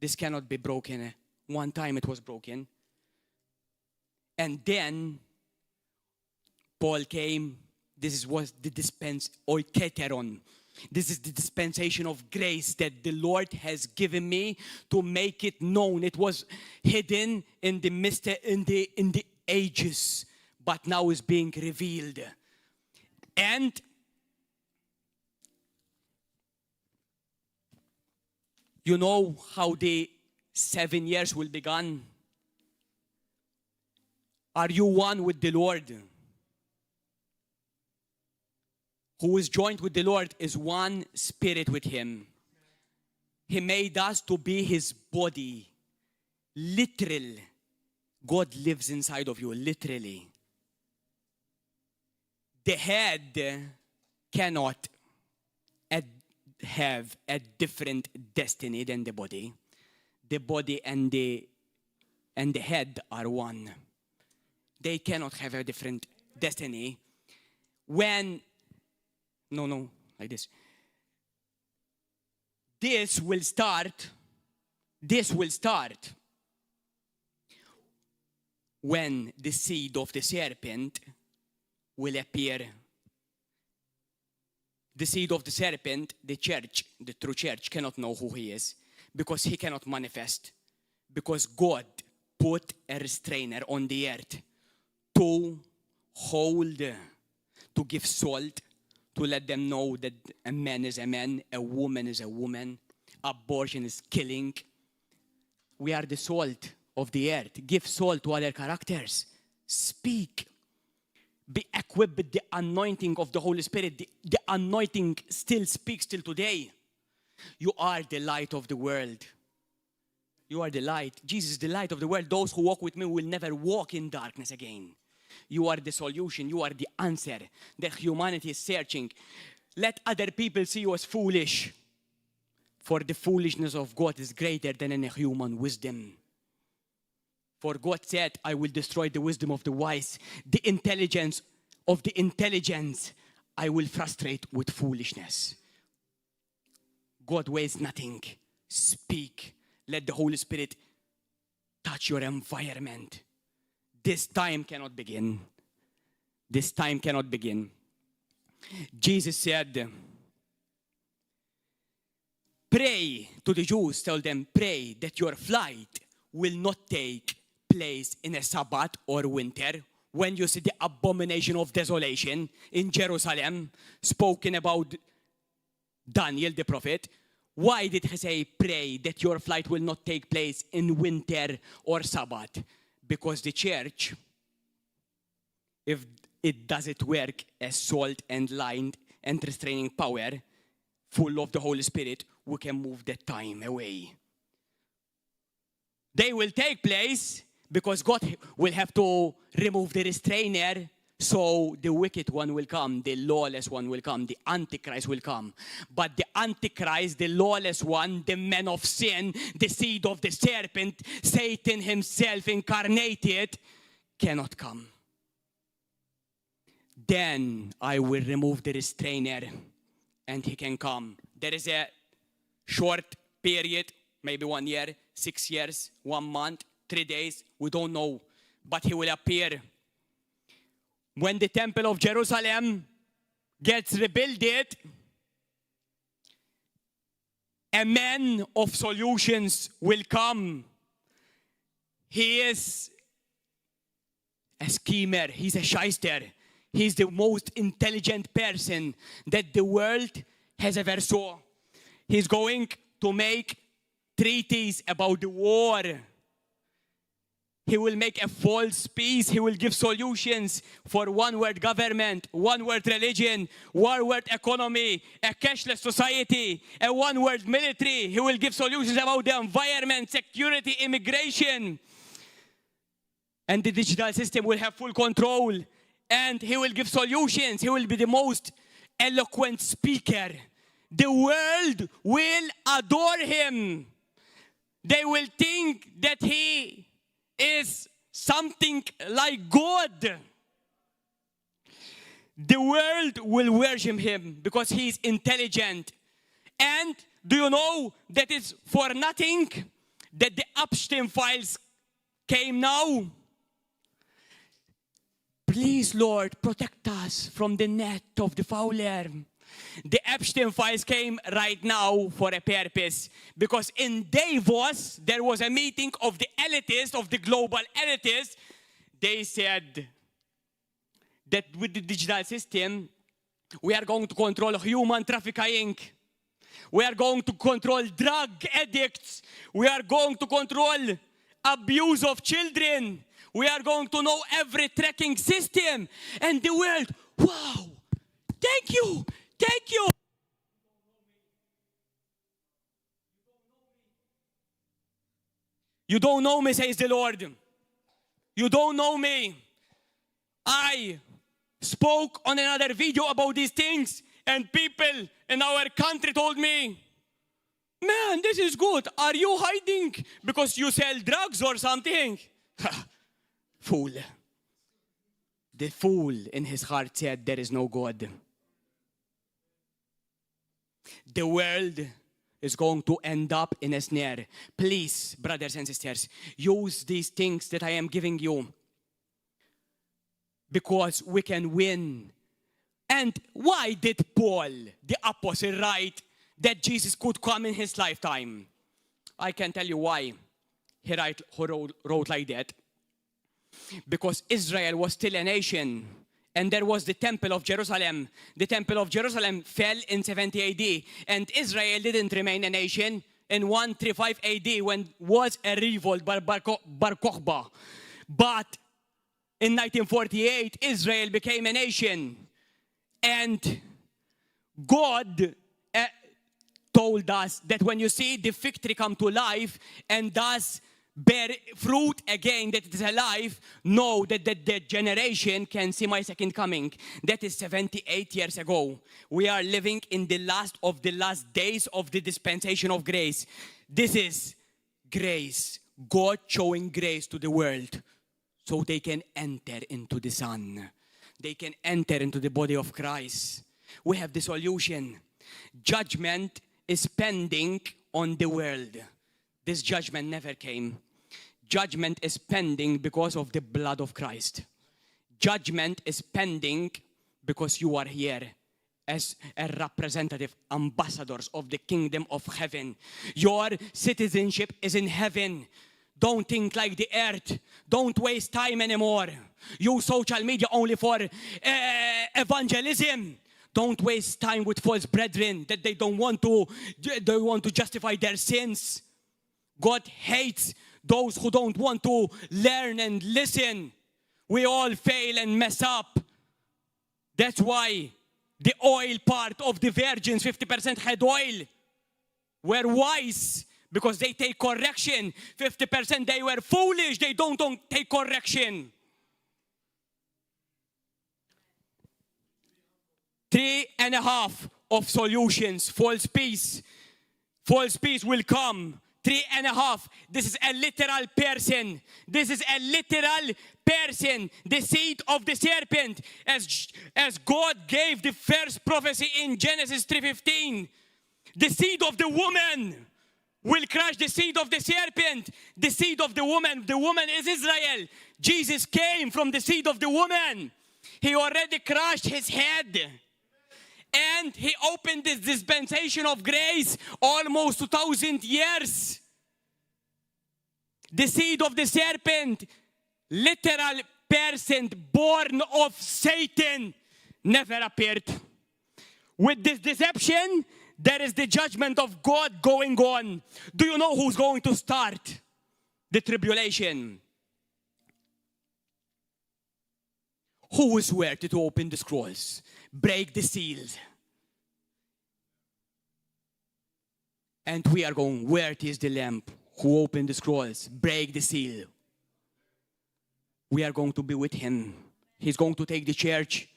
This cannot be broken. One time it was broken. And then Paul came. This was the oiketeron. This is the dispensation of grace that the Lord has given me to make it known. It was hidden in the ages, but now is being revealed. And you know how the 7 years will begin? Are you one with the Lord? Who is joined with the Lord is one spirit with him. He made us to be his body. Literal. God lives inside of you, literally. The head cannot, have a different destiny than the body. The body and the head are one. They cannot have a different destiny. Like this. This will start when the seed of the serpent will appear. The seed of the serpent, the church, the true church, cannot know who he is because he cannot manifest. Because God put a restrainer on the earth to hold, to give salt, to let them know that a man is a man, a woman is a woman, abortion is killing. We are the salt of the earth. Give salt to other characters. Speak. Be equipped with the anointing of the Holy Spirit. The anointing still speaks till today. You are the light of the world. You are the light. Jesus is the light of the world. Those who walk with me will never walk in darkness again. You are the solution. You are the answer that humanity is searching. Let other people see you as foolish. For the foolishness of God is greater than any human wisdom. For God said, I will destroy the wisdom of the wise. The intelligence of the intelligence I will frustrate with foolishness. God weighs nothing. Speak. Let the Holy Spirit touch your environment. This time cannot begin. This time cannot begin. Jesus said, pray to the Jews, tell them, pray that your flight will not take place in a Sabbath or winter, when you see the abomination of desolation in Jerusalem, spoken about Daniel the prophet. Why did he say, pray that your flight will not take place in winter or Sabbath? Because the church, if it doesn't work as salt and light and restraining power, full of the Holy Spirit, we can move that time away. They will take place because God will have to remove the restrainer, so the wicked one will come, the lawless one will come, the Antichrist will come. But the Antichrist, the lawless one, the man of sin, the seed of the serpent, Satan himself incarnated, cannot come. Then I will remove the restrainer and he can come. There is a short period, maybe 1 year, 6 years, 1 month, 3 days, we don't know, but he will appear. When the temple of Jerusalem gets rebuilt, a man of solutions will come. He is a schemer, he's a shyster. He's the most intelligent person that the world has ever saw. He's going to make treaties about the war. He will make a false peace. He will give solutions for one-world government, one-world religion, one-world economy, a cashless society, a one-world military. He will give solutions about the environment, security, immigration. And the digital system will have full control. And he will give solutions. He will be the most eloquent speaker. The world will adore him. They will think that he is something like God. The world will worship him because he is intelligent. And do you know that it's for nothing that the Epstein files came now? Please, Lord, protect us from the net of the fowler. The Epstein files came right now for a purpose, because in Davos there was a meeting of the elitists, of the global elitists. They said that with the digital system we are going to control human trafficking. We are going to control drug addicts. We are going to control abuse of children. We are going to know every tracking system. And the world, wow, thank you. Thank you. You don't know me, says the Lord. You don't know me. I spoke on another video about these things And people in our country told me, man, this is good. Are you hiding because you sell drugs or something? Fool. The fool in his heart said, there is no God. The world is going to end up in a snare. Please, brothers and sisters, use these things that I am giving you because we can win. And why did Paul, the apostle, write that Jesus could come in his lifetime? I can tell you why he wrote like that. Because Israel was still a nation. And there was the Temple of Jerusalem. The Temple of Jerusalem fell in 70 AD. And Israel didn't remain a nation in 135 AD when was a revolt by Bar Kokhba. But in 1948, Israel became a nation. And God told us that when you see the fig tree come to life and thus bear fruit again, that it is alive, know that the generation can see my second coming. That is 78 years ago. We are living in the last of the last days of the dispensation of grace. This is grace. God showing grace to the world so they can enter into the Son. They can enter into the body of Christ. We have the solution. Judgment is pending on the world. This judgment never came. Judgment is pending because of the blood of Christ. Judgment is pending because you are here as a representative, ambassadors of the kingdom of heaven. Your citizenship is in heaven. Don't think like the earth. Don't waste time anymore. Use social media only for evangelism. Don't waste time with false brethren that they want to justify their sins. God hates those who don't want to learn and listen. We all fail and mess up. That's why the oil part of the virgins, 50% had oil, were wise because they take correction. 50% they were foolish. They don't take correction. 3.5 of solutions. False peace. False peace will come. 3.5. This is a literal person. This is a literal person. The seed of the serpent. As God gave the first prophecy in Genesis 3:15. The seed of the woman will crush the seed of the serpent. The seed of the woman. The woman is Israel. Jesus came from the seed of the woman. He already crushed his head. And he opened this dispensation of grace almost 2,000 years. The seed of the serpent, literal person born of Satan, never appeared. With this deception, there is the judgment of God going on. Do you know who's going to start the tribulation? Who is worthy to open the scrolls? Break the seal. And we are going, where is the lamb? Who opened the scrolls? Break the seal. We are going to be with him. He's going to take the church.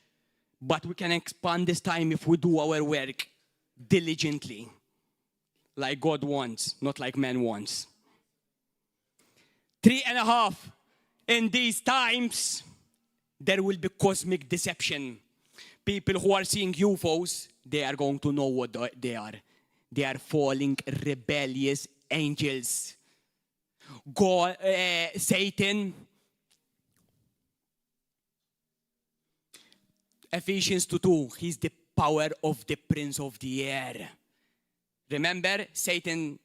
But we can expand this time if we do our work diligently. Like God wants, not like man wants. 3.5. In these times, there will be cosmic deception. People who are seeing UFOs, they are going to know what they are. They are falling rebellious angels. Satan. Ephesians 2:2. He's the power of the prince of the air. Remember, Satan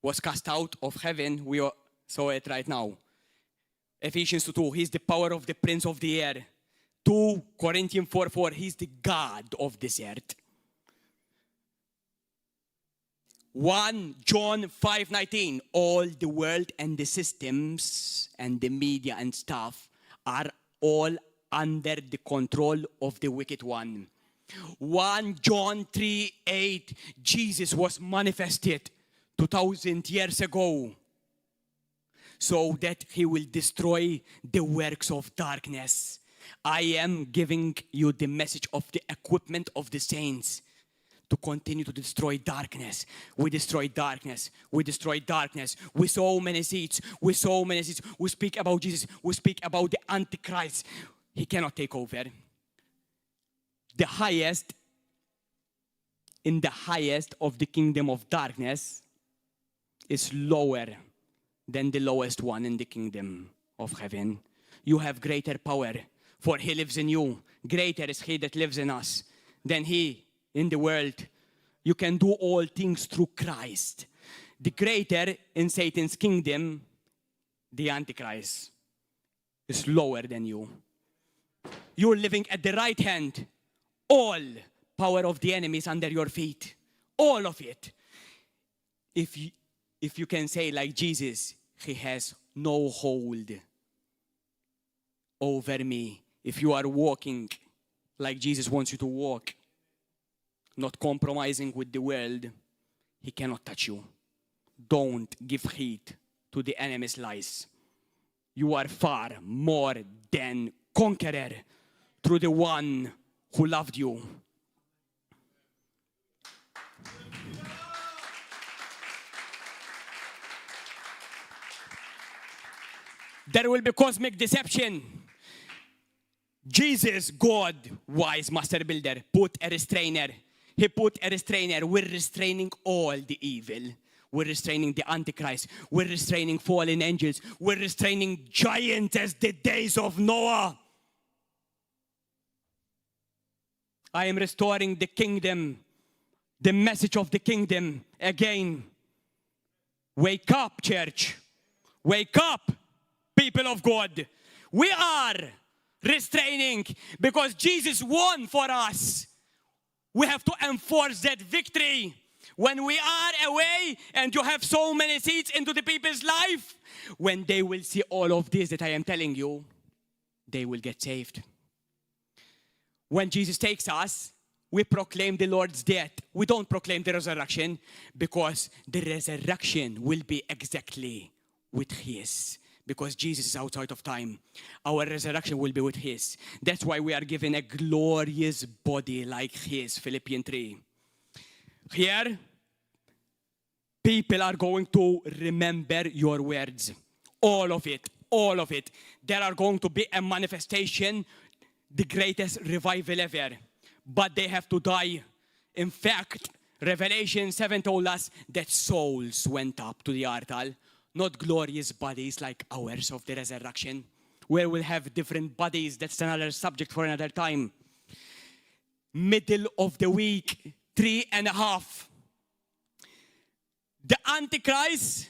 was cast out of heaven. We saw it right now. Ephesians 2:2. He's the power of the prince of the air. 2 Corinthians 4:4. He's the God of this earth. 1 John 5:19. All the world and the systems and the media and stuff are all under the control of the wicked one. 1 John 3:8. Jesus was manifested 2,000 years ago so that he will destroy the works of darkness. I am giving you the message of the equipment of the saints to continue to destroy darkness. We destroy darkness. We destroy darkness. We sow many seeds. We sow many seeds. We speak about Jesus. We speak about the Antichrist. He cannot take over. The highest, in the highest of the kingdom of darkness is lower than the lowest one in the kingdom of heaven. You have greater power, for he lives in you. Greater is he that lives in us than he in the world. You can do all things through Christ. The greater in Satan's kingdom, the Antichrist, is lower than you. You're living at the right hand. All power of the enemy is under your feet. All of it. If you can say like Jesus, he has no hold over me. If you are walking like Jesus wants you to walk, not compromising with the world, he cannot touch you. Don't give heed to the enemy's lies. You are far more than conqueror through the one who loved you. There will be cosmic deception. Jesus, God, wise master builder, put a restrainer. He put a restrainer. We're restraining all the evil. We're restraining the Antichrist. We're restraining fallen angels. We're restraining giants as the days of Noah. I am restoring the kingdom, the message of the kingdom again. Wake up, church. Wake up, people of God. We are restraining because Jesus won for us. We have to enforce that victory. When we are away and you have so many seeds into the people's life, when they will see all of this that I am telling you, they will get saved. When Jesus takes us, we proclaim the Lord's death. We don't proclaim the resurrection because the resurrection will be exactly with his. Because Jesus is outside of time. Our resurrection will be with his. That's why we are given a glorious body like his, Philippians 3. Here, people are going to remember your words. All of it, all of it. There are going to be a manifestation, the greatest revival ever. But they have to die. In fact, Revelation 7 told us that souls went up to the altar. Not glorious bodies like ours of the resurrection, where we'll have different bodies. That's another subject for another time. Middle of the week, 3.5. The Antichrist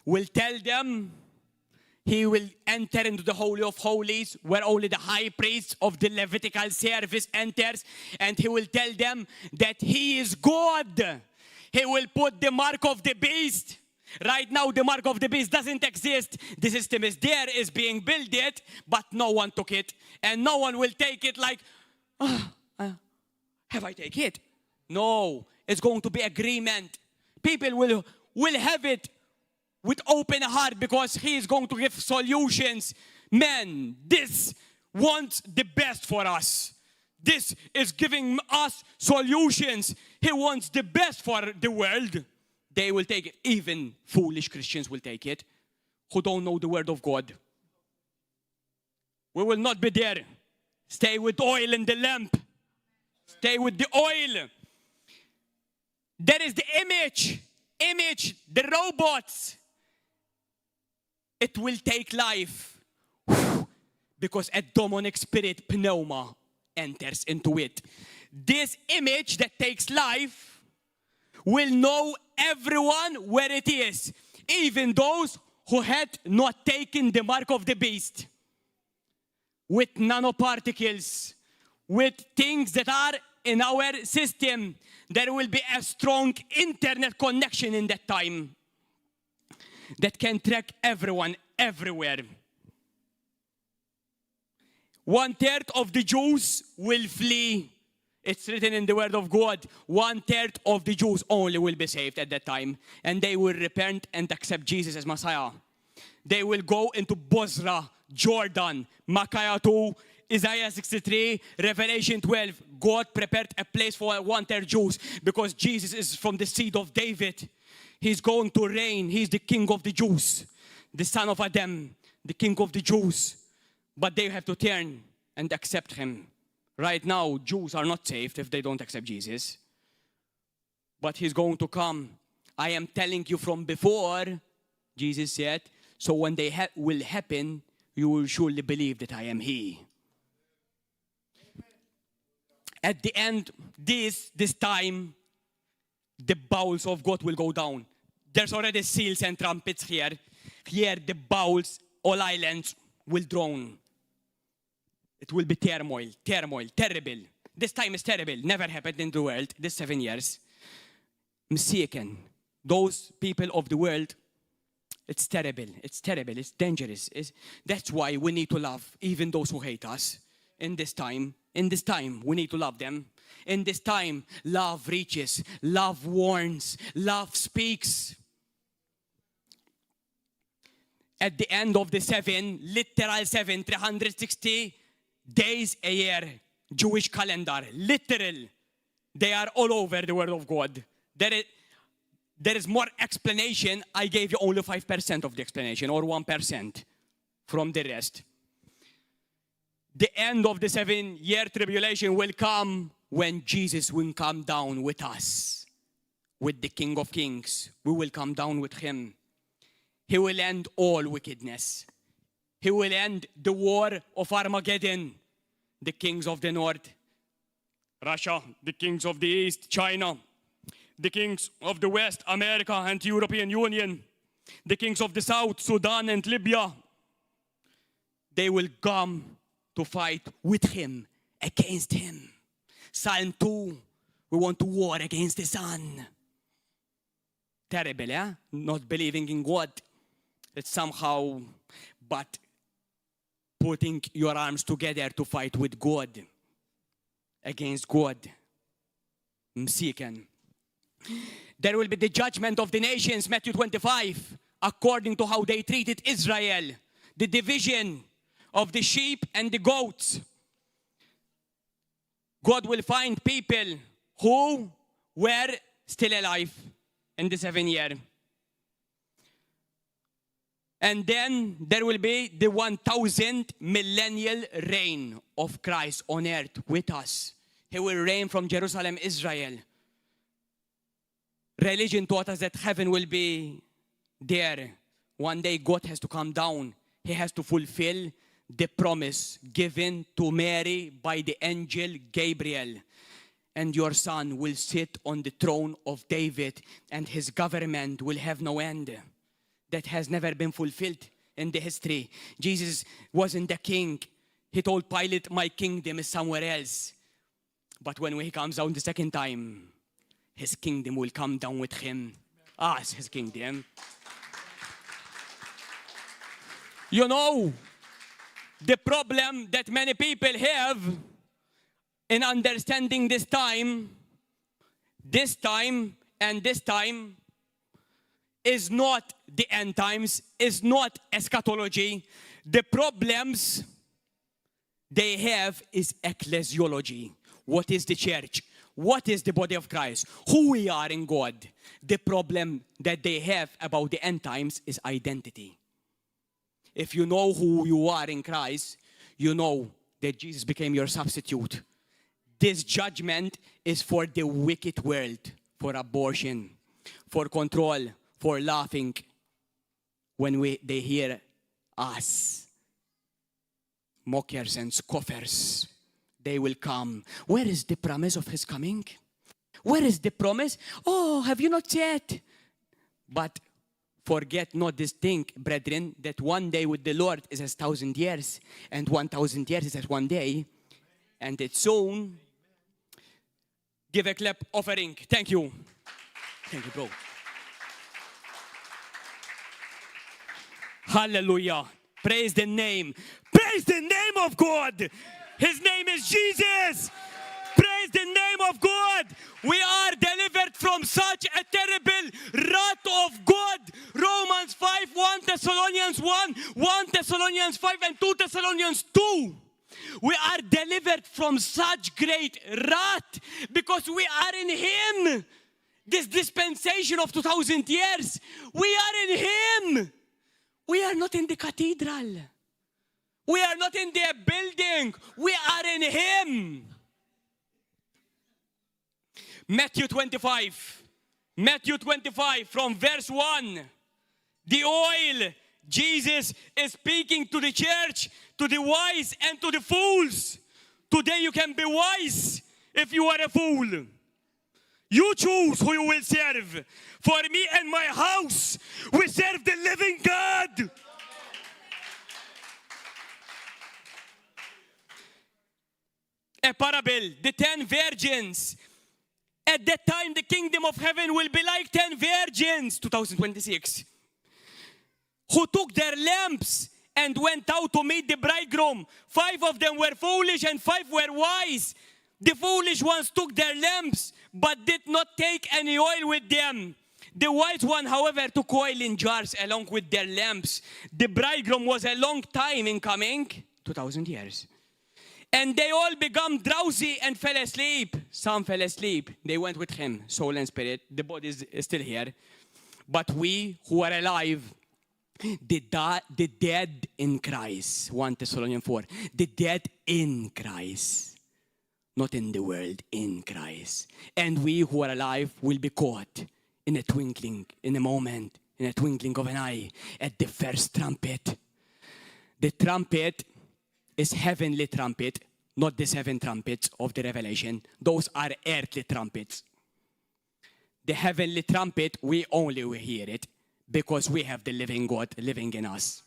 will tell them he will enter into the Holy of Holies, where only the high priest of the Levitical service enters, and he will tell them that he is God. He will put the mark of the beast. Right now, the mark of the beast doesn't exist. The system is there, is being built, but no one took it. And no one will take it like, have I take it? No, it's going to be agreement. People will have it with open heart because he is going to give solutions. Man, this wants the best for us. This is giving us solutions. He wants the best for the world. They will take it. Even foolish Christians will take it who don't know the word of God. We will not be there. Stay with oil in the lamp. Stay with the oil. There is the image, the robots. It will take life because a demonic spirit, pneuma, enters into it. This image that takes life will know everyone where it is, even those who had not taken the mark of the beast. With nanoparticles, with things that are in our system, there will be a strong internet connection in that time that can track everyone, everywhere. 1/3 of the Jews will flee. It's written in the word of God, 1/3 of the Jews only will be saved at that time. And they will repent and accept Jesus as Messiah. They will go into Bozrah, Jordan, Micaiah 2, Isaiah 63, Revelation 12. God prepared a place for one-third Jews because Jesus is from the seed of David. He's going to reign. He's the king of the Jews, the son of Adam, the king of the Jews. But they have to turn and accept him. Right now, Jews are not saved if they don't accept Jesus. But he's going to come. I am telling you from before, Jesus said, so when they will happen, you will surely believe that I am he. At the end, this time, the bowls of God will go down. There's already seals and trumpets here. Here, the bowls, all islands will drown. It will be turmoil, terrible. This time is terrible. Never happened in the world, this 7 years. Mistaken. Those people of the world, it's terrible, it's dangerous. That's why we need to love even those who hate us. In this time, we need to love them. In this time, love reaches, love warns, love speaks. At the end of the literal 360 days a year, Jewish calendar, literal, they are all over the Word of God. There is more explanation. I gave you only 5% of the explanation, or 1% from the rest. The end of the 7-year tribulation will come when Jesus will come down with us, with the King of Kings. We will come down with him. He will end all wickedness. He will end the war of Armageddon. The kings of the north, Russia, the kings of the east, China, the kings of the west, America and the European Union, the kings of the south, Sudan and Libya, they will come to fight with him, against him. Psalm 2, we want to war against the sun. Terrible, eh? Not believing in God. It's somehow, but putting your arms together to fight with God, against God. Msiken. There will be the judgment of the nations, Matthew 25, according to how they treated Israel. The division of the sheep and the goats. God will find people who were still alive in the 7 year. And then there will be the 1,000 millennial reign of Christ on earth with us. He will reign from Jerusalem, Israel. Religion taught us that heaven will be there. One day God has to come down. He has to fulfill the promise given to Mary by the angel Gabriel. And your son will sit on the throne of David, and his government will have no end. That has never been fulfilled in the history. Jesus wasn't the king. He told Pilate, my kingdom is somewhere else. But when he comes down the second time, his kingdom will come down with him. Us, his kingdom. You know, the problem that many people have in understanding this time and this time, is not the end times, is not eschatology. The problems they have is ecclesiology. What is the church? What is the body of Christ? Who we are in God. The problem that they have about the end times is identity. If you know who you are in Christ, you know that Jesus became your substitute. This judgment is for the wicked world, for abortion, for control, for laughing when they hear us. Mockers and scoffers, they will come. Where is the promise of his coming? Where is the promise? Oh, have you not yet? But forget not this thing, brethren, that one day with the Lord is as 1,000 years, and 1,000 years is as one day, and it's soon. Give a clap offering. Thank you. Thank you, bro. Hallelujah. Praise the name. Praise the name of God. His name is Jesus. Praise the name of God. We are delivered from such a terrible wrath of God. Romans 5:1 Thessalonians 1, 1 Thessalonians 5, and 2 Thessalonians 2. We are delivered from such great wrath because we are in Him. This dispensation of 2,000 years, we are in Him. We are not in the cathedral. We are not in the building. We are in Him. Matthew 25. Matthew 25 from verse 1. The oil. Jesus is speaking to the church, to the wise and to the fools. Today you can be wise if you are a fool. You choose who you will serve. For me and my house, we serve the living God. A parable, the 10 virgins. At that time, the kingdom of heaven will be like 10 virgins, 2026, who took their lamps and went out to meet the bridegroom. 5 of them were foolish and 5 were wise. The foolish ones took their lamps, but did not take any oil with them. The wise one, however, took oil in jars along with their lamps. The bridegroom was a long time in coming, 2,000 years. And they all became drowsy and fell asleep. Some fell asleep. They went with him, soul and spirit. The body is still here. But we who are alive, the dead in Christ, 1 Thessalonians 4, the dead in Christ, not in the world, in Christ. And we who are alive will be caught in a twinkling, in a moment, in a twinkling of an eye, at the first trumpet. The trumpet is heavenly trumpet, not the 7 trumpets of the Revelation. Those are earthly trumpets. The heavenly trumpet, we only will hear it because we have the living God living in us.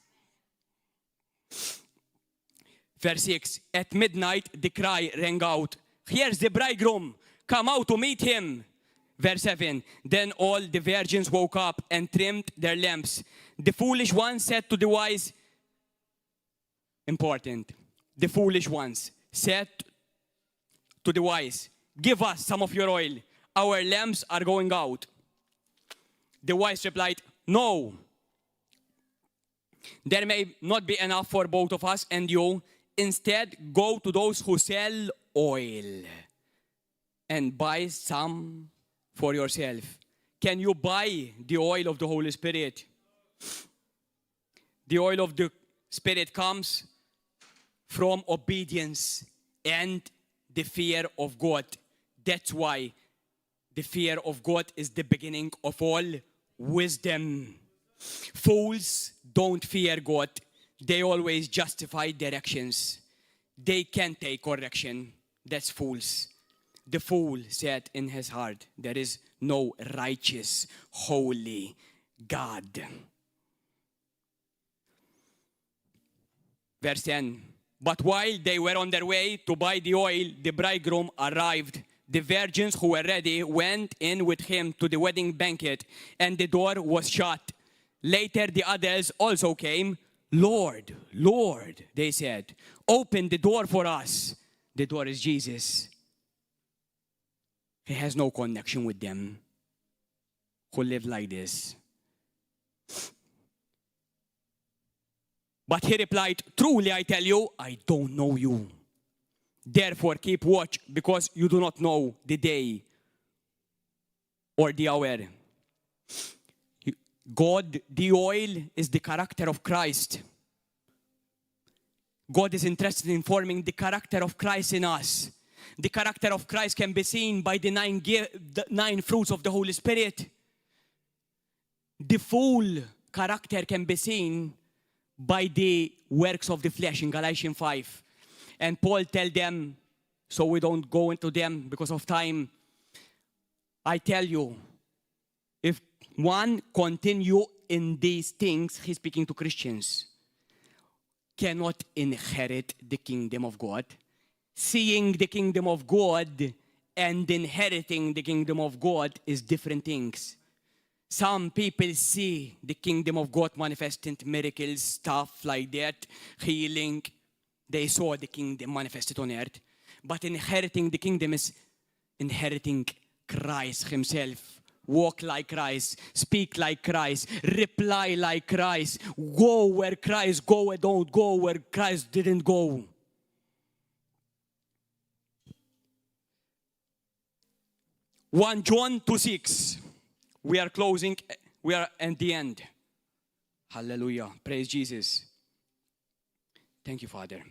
Verse 6, at midnight the cry rang out, here's the bridegroom, come out to meet him. Verse 7, then all the virgins woke up and trimmed their lamps. The foolish ones said to the wise, important, the foolish ones said to the wise, give us some of your oil. Our lamps are going out. The wise replied, no. There may not be enough for both of us and you. Instead, go to those who sell oil and buy some for yourself. Can you buy the oil of the Holy Spirit? The oil of the Spirit comes from obedience and the fear of God. That's why the fear of God is the beginning of all wisdom. Fools don't fear God. They always justify their actions. They can't take correction. That's fools. The fool said in his heart, there is no righteous, holy God. Verse 10. But while they were on their way to buy the oil, the bridegroom arrived. The virgins who were ready went in with him to the wedding banquet, and the door was shut. Later the others also came. Lord, Lord, they said, open the door for us. The door is Jesus. He has no connection with them who live like this. But he replied, truly I tell you, I don't know you. Therefore keep watch, because you do not know the day or the hour. God, the oil, is the character of Christ. God is interested in forming the character of Christ in us. The character of Christ can be seen by the 9 fruits of the Holy Spirit. The full character can be seen by the works of the flesh in Galatians 5. And Paul tells them, so we don't go into them because of time, I tell you, if one continue in these things, he's speaking to Christians, cannot inherit the kingdom of God. Seeing the kingdom of God and inheriting the kingdom of God is different things. Some people see the kingdom of God manifesting miracles, stuff like that, healing. They saw the kingdom manifested on earth. But inheriting the kingdom is inheriting Christ himself walk like Christ, speak like Christ, reply like Christ, go where Christ go and don't go where Christ didn't go. One John 2:6. We are closing. We are at the end. Hallelujah. Praise Jesus. Thank you, Father.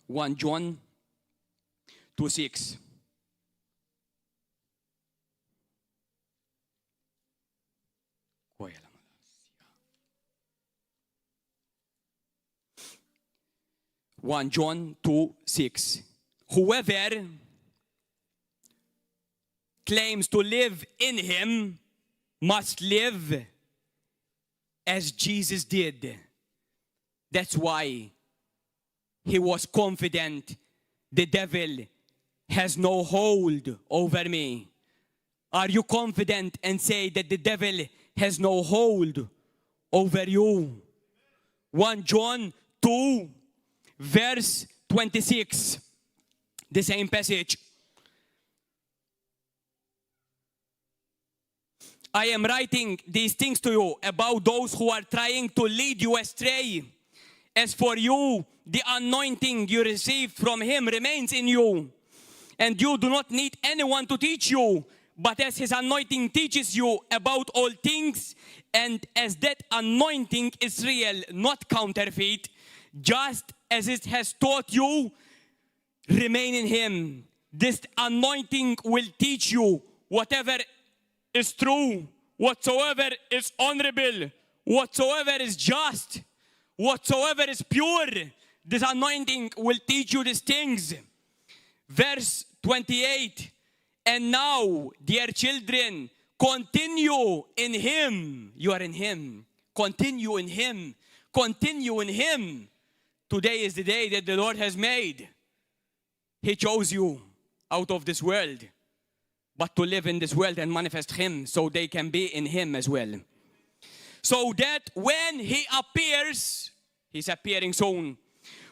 1 John 2:6. One John 2:6. Whoever claims to live in him must live as Jesus did. That's why he was confident the devil has no hold over me. Are you confident and say that the devil has no hold over you? 1 John 2, verse 26. The same passage. I am writing these things to you about those who are trying to lead you astray. As for you, the anointing you received from him remains in you. And you do not need anyone to teach you, but as his anointing teaches you about all things, and as that anointing is real, not counterfeit, just as it has taught you, remain in him. This anointing will teach you whatever is true, whatsoever is honorable, whatsoever is just, whatsoever is pure. This anointing will teach you these things. Verse 28. And now, dear children, continue in him. You are in him. Continue in him. Continue in him. Today is the day that the Lord has made. He chose you out of this world, but to live in this world and manifest him so they can be in him as well. So that when he appears, he's appearing soon,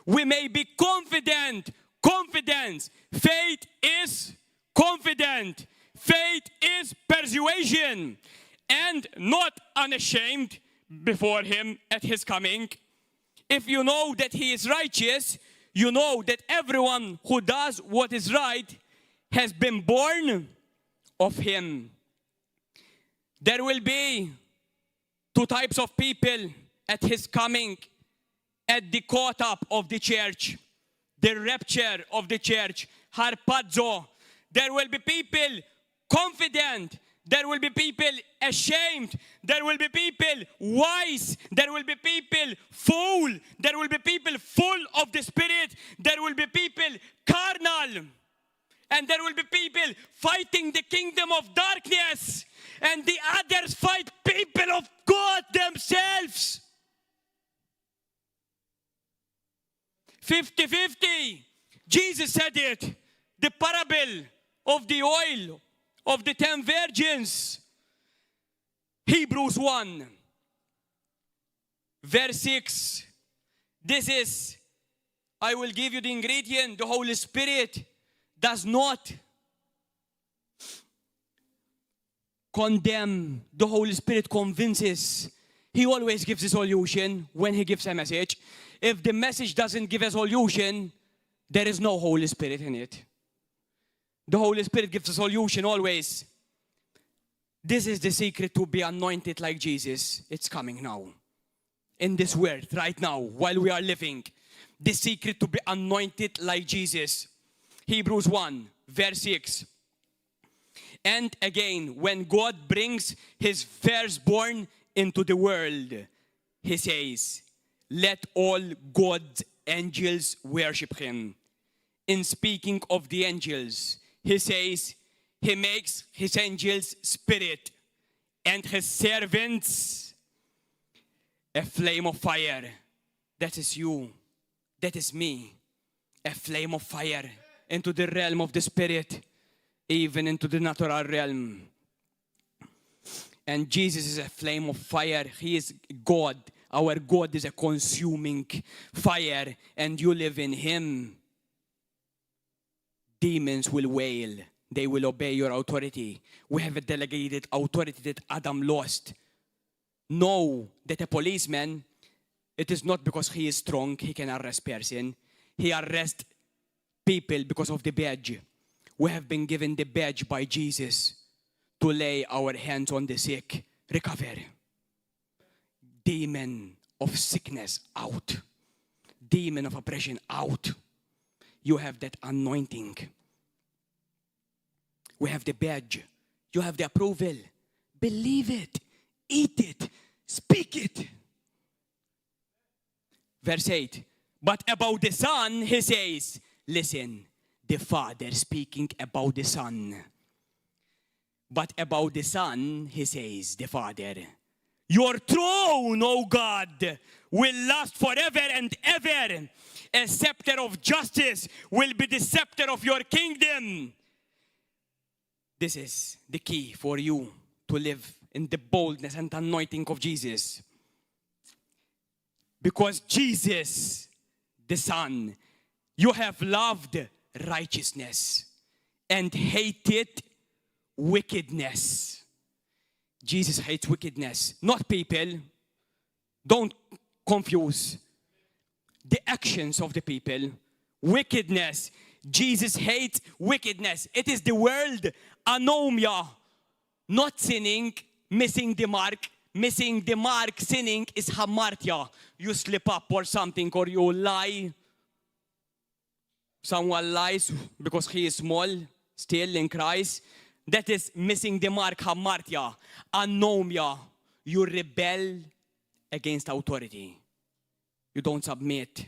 we may be confident. Confidence. Faith is confident. Faith is persuasion. And not unashamed before him at his coming. If you know that he is righteous, you know that everyone who does what is right has been born of him. There will be two types of people at his coming, at the caught up of the church, the rapture of the church, harpazo. There will be people confident. There will be people ashamed. There will be people wise. There will be people fool. There will be people full of the Spirit. There will be people carnal. And there will be people fighting the kingdom of darkness. And the others fight people of God themselves. 50-50. Jesus said it. The parable of the oil of the 10 virgins. Hebrews 1, verse 6. This is, I will give you the ingredient. The Holy Spirit does not condemn. The Holy Spirit convinces. He always gives a solution when he gives a message. If the message doesn't give a solution, there is no Holy Spirit in it. The Holy Spirit gives a solution always. This is the secret to be anointed like Jesus. It's coming now. In this world, right now, while we are living. The secret to be anointed like Jesus. Hebrews 1, verse 6. And again, when God brings his firstborn into the world, he says, let all God's angels worship him. In speaking of the angels, he says, he makes his angels spirit and his servants a flame of fire. That is you. That is me. A flame of fire into the realm of the Spirit, even into the natural realm. And Jesus is a flame of fire. He is God. Our God is a consuming fire, and you live in him. Demons will wail. they will obey your authority. We have a delegated authority that Adam lost. Know that a policeman, it is not because he is strong, he can arrest person. He arrests people because of the badge. We have been given the badge by Jesus to lay our hands on the sick, recover. Demon of sickness out. Demon of oppression out. You have that anointing. We have the badge. You have the approval. Believe it. Eat it. Speak it. Verse 8. But about the Son, he says, listen, the Father speaking about the Son. But about the Son, he says, the Father, your throne, O God, will last forever and ever. A scepter of justice will be the scepter of your kingdom. This is the key for you to live in the boldness and anointing of Jesus. Because Jesus, the Son, you have loved righteousness and hated wickedness. Jesus hates wickedness, not people. Don't confuse the actions of the people. Wickedness. Jesus hates wickedness. It is the world anomia. Not sinning, missing the mark. Missing the mark, sinning is hamartia. You slip up or something, or you lie. Someone lies because he is small, still in Christ. That is missing the mark, hamartia. Anomia. You rebel against authority. You don't submit.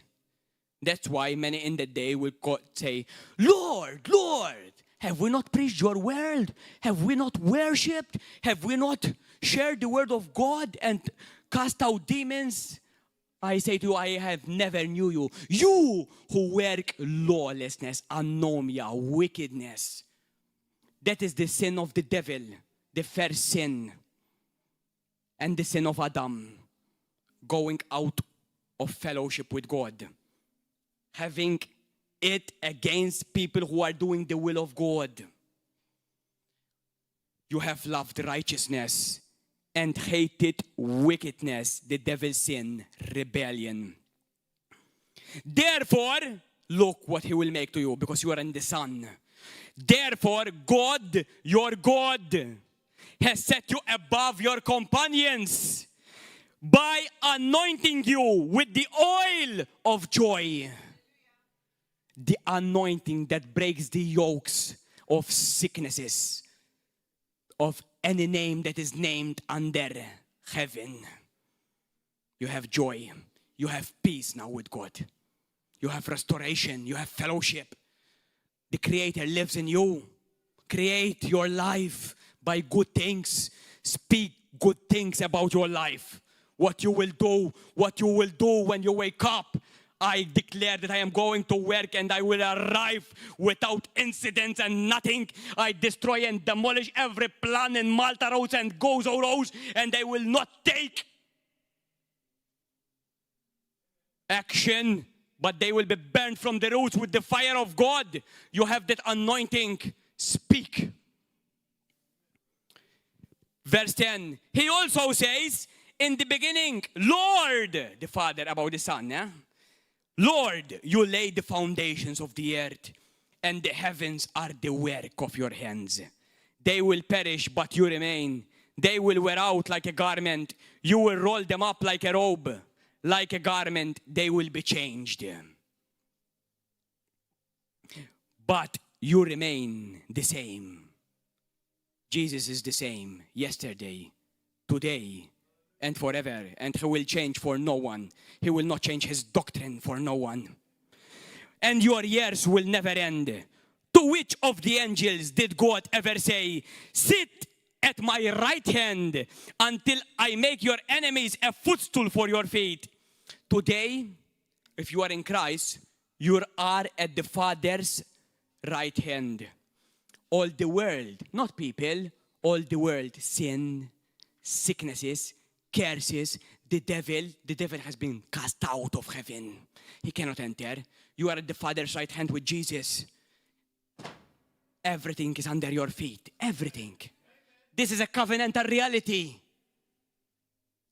That's why many in the day will say, Lord, Lord, have we not preached your word? Have we not worshipped? Have we not shared the word of God and cast out demons? I say to you, I have never knew you. You who work lawlessness, anomia, wickedness. That is the sin of the devil, the first sin. And the sin of Adam, going out of fellowship with God. Having it against people who are doing the will of God. You have loved righteousness and hated wickedness, the devil's sin, rebellion. Therefore, look what he will make to you, because you are in the Son. Therefore, God, your God, has set you above your companions by anointing you with the oil of joy. The anointing that breaks the yokes of sicknesses, of any name that is named under heaven. You have joy. You have peace now with God. You have restoration. You have fellowship. The Creator lives in you. Create your life by good things. Speak good things about your life. What you will do when you wake up. I declare that I am going to work and I will arrive without incidents and nothing. I destroy and demolish every plan in Malta roads and Gozo roads, and they will not take action, but they will be burned from the roots with the fire of God. You have that anointing. Speak. Verse 10. He also says, in the beginning, Lord, the Father about the Son, yeah? Lord, you laid the foundations of the earth, and the heavens are the work of your hands. They will perish, but you remain. They will wear out like a garment. You will roll them up like a robe. Like a garment, they will be changed. But you remain the same. Jesus is the same yesterday, today, and forever, and he will change for no one. He will not change his doctrine for no one. And your years will never end. To which of the angels did God ever say, sit at my right hand until I make your enemies a footstool for your feet? Today, if you are in Christ, you are at the Father's right hand. All the world, not people, all the world, sin, sicknesses, curses, the devil has been cast out of heaven. He cannot enter. You are at the Father's right hand with Jesus. everything is under your feet. Everything. This is a covenantal reality.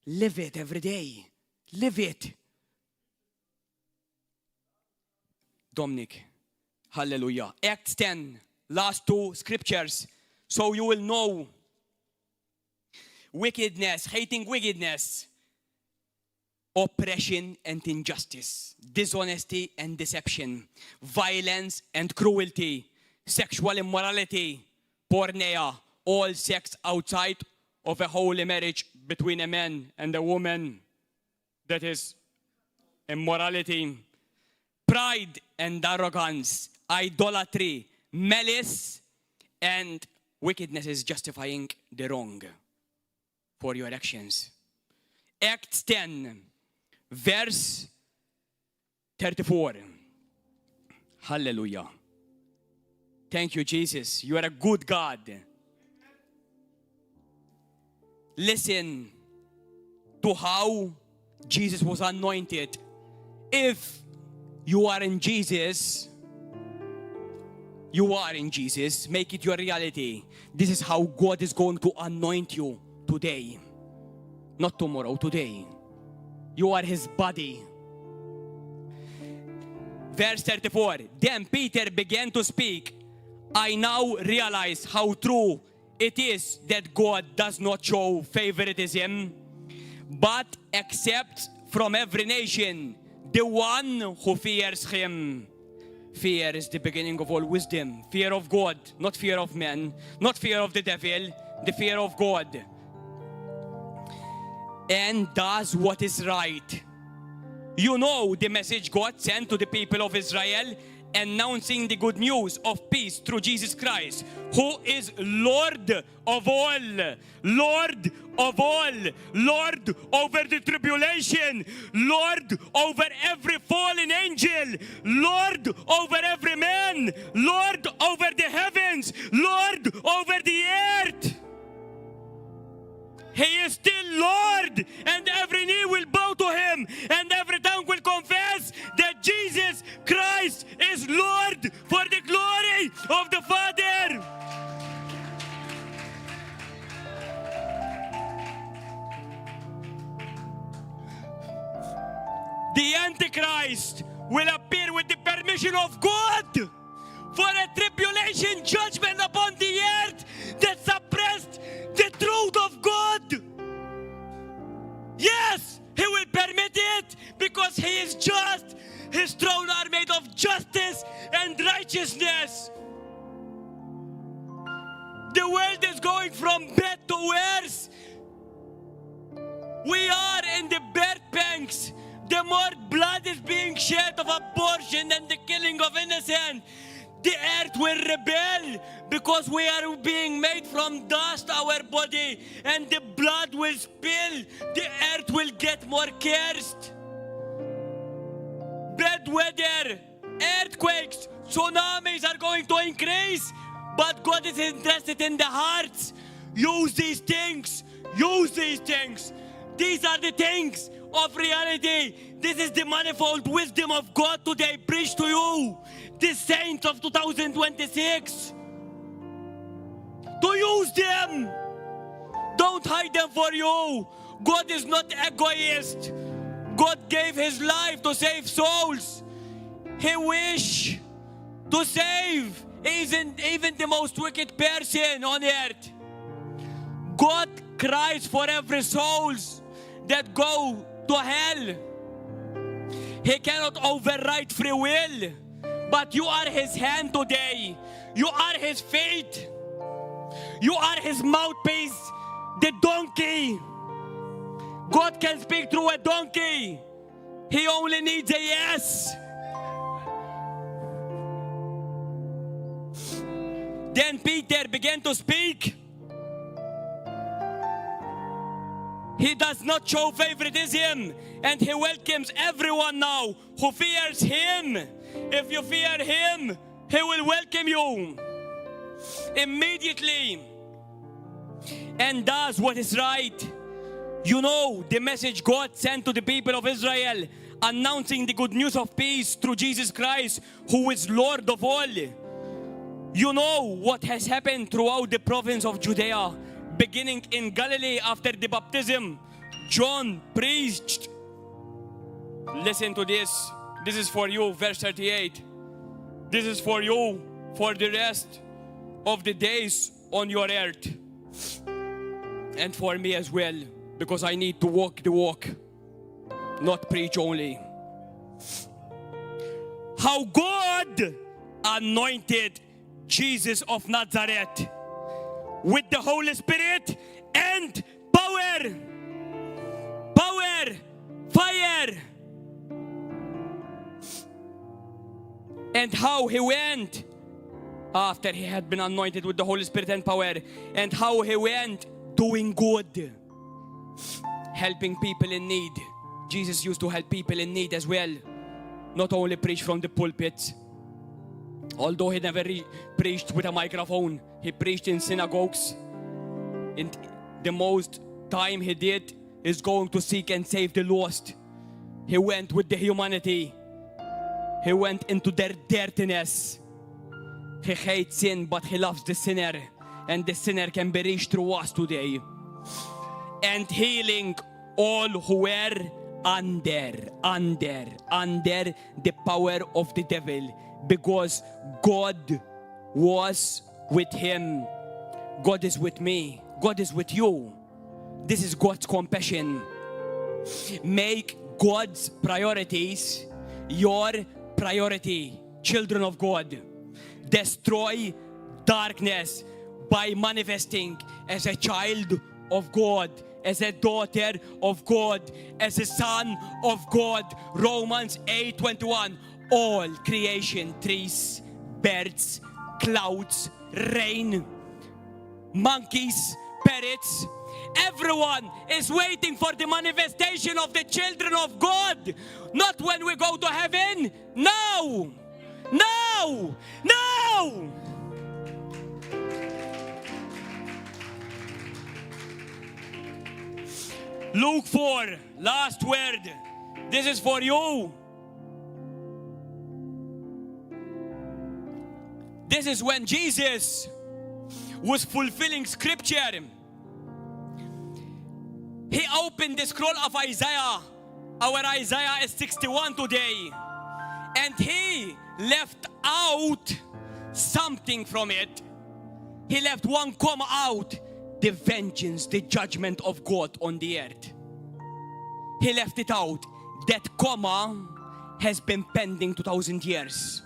Live it every day. Live it. Dominic. Hallelujah. Acts 10. Last two scriptures. So you will know wickedness, hating wickedness, oppression and injustice, dishonesty and deception, violence and cruelty, sexual immorality, porneia, all sex outside of a holy marriage between a man and a woman. That is immorality. Pride and arrogance, idolatry, malice, and wickedness is justifying the wrong for your actions. Acts 10, verse 34. Hallelujah. Thank you, Jesus. You are a good God. Listen to how Jesus was anointed. If you are in Jesus, make it your reality. This is how God is going to anoint you today. Not tomorrow, today. You are his body. Verse 34. Then Peter began to speak. I now realize how true it is that God does not show favoritism, but accepts from every nation the one who fears him. Fear is the beginning of all wisdom. Fear of God, not fear of men, not fear of the devil, the fear of God. And does what is right. You know the message God sent to the people of Israel, announcing the good news of peace through Jesus Christ, who is Lord of all, Lord of all, Lord over the tribulation, Lord over every fallen angel, Lord over every man, Lord over the heavens, Lord over the earth. He is still Lord, and every knee will bow to him, and every tongue will confess that Jesus Christ is Lord for the glory of the Father. The Antichrist will appear with the permission of God for a tribulation judgment upon the earth that suppressed the truth of God. Yes, he will permit it because he is just. His throne are made of justice and righteousness. The world is going from bad to worse. We are in the birth pangs. The more blood is being shed of abortion and the killing of innocent, the earth will rebel because we are being made from dust, our body, and the blood will spill. The earth will get more cursed. Bad weather, earthquakes, tsunamis are going to increase, but God is interested in the hearts. Use these things. Use these things. These are the things of reality. This is the manifold wisdom of God today preached to you, the saints of 2026. To use them. Don't hide them for you. God is not egoist. God gave his life to save souls. He wishes to save even the most wicked person on earth. God cries for every souls that go to hell. He cannot override free will, but you are his hand today. You are his feet. You are his mouthpiece, the donkey. God can speak through a donkey. He only needs a yes. Then Peter began to speak. He does not show favoritism, and he welcomes everyone now who fears him. If you fear him, he will welcome you immediately and does what is right. You know the message God sent to the people of Israel, announcing the good news of peace through Jesus Christ, who is Lord of all. You know what has happened throughout the province of Judea, beginning in Galilee after the baptism. John preached. Listen to this. This is for you, verse 38. This is for you for the rest of the days on your earth. And for me as well, because I need to walk the walk, not preach only. How God anointed Jesus of Nazareth with the Holy Spirit and power. Power, fire. And how he went after he had been anointed with the Holy Spirit and power, and how he went doing good, helping people in need. Jesus used to help people in need as well, not only preach from the pulpit. Although he never preached with a microphone, he preached in synagogues. And the most time he did is going to seek and save the lost. He went with the humanity. He went into their dirtiness. He hates sin, but he loves the sinner. And the sinner can be reached through us today. And healing all who were under the power of the devil. Because God was with him. God is with me. God is with you. This is God's compassion. Make God's priorities your priority, children of God. Destroy darkness by manifesting as a child of God, as a daughter of God, as a son of God. Romans 8:21. All creation, trees, birds, clouds, rain, monkeys, parrots, everyone is waiting for the manifestation of the children of God. Not when we go to heaven. No! No! No! Luke 4, last word. This is for you. This is when Jesus was fulfilling scripture. He opened the scroll of Isaiah. Our Isaiah is 61 today. And he left out something from it. He left one comma out. The vengeance, the judgment of God on the earth. He left it out. That comma has been pending 2,000 years.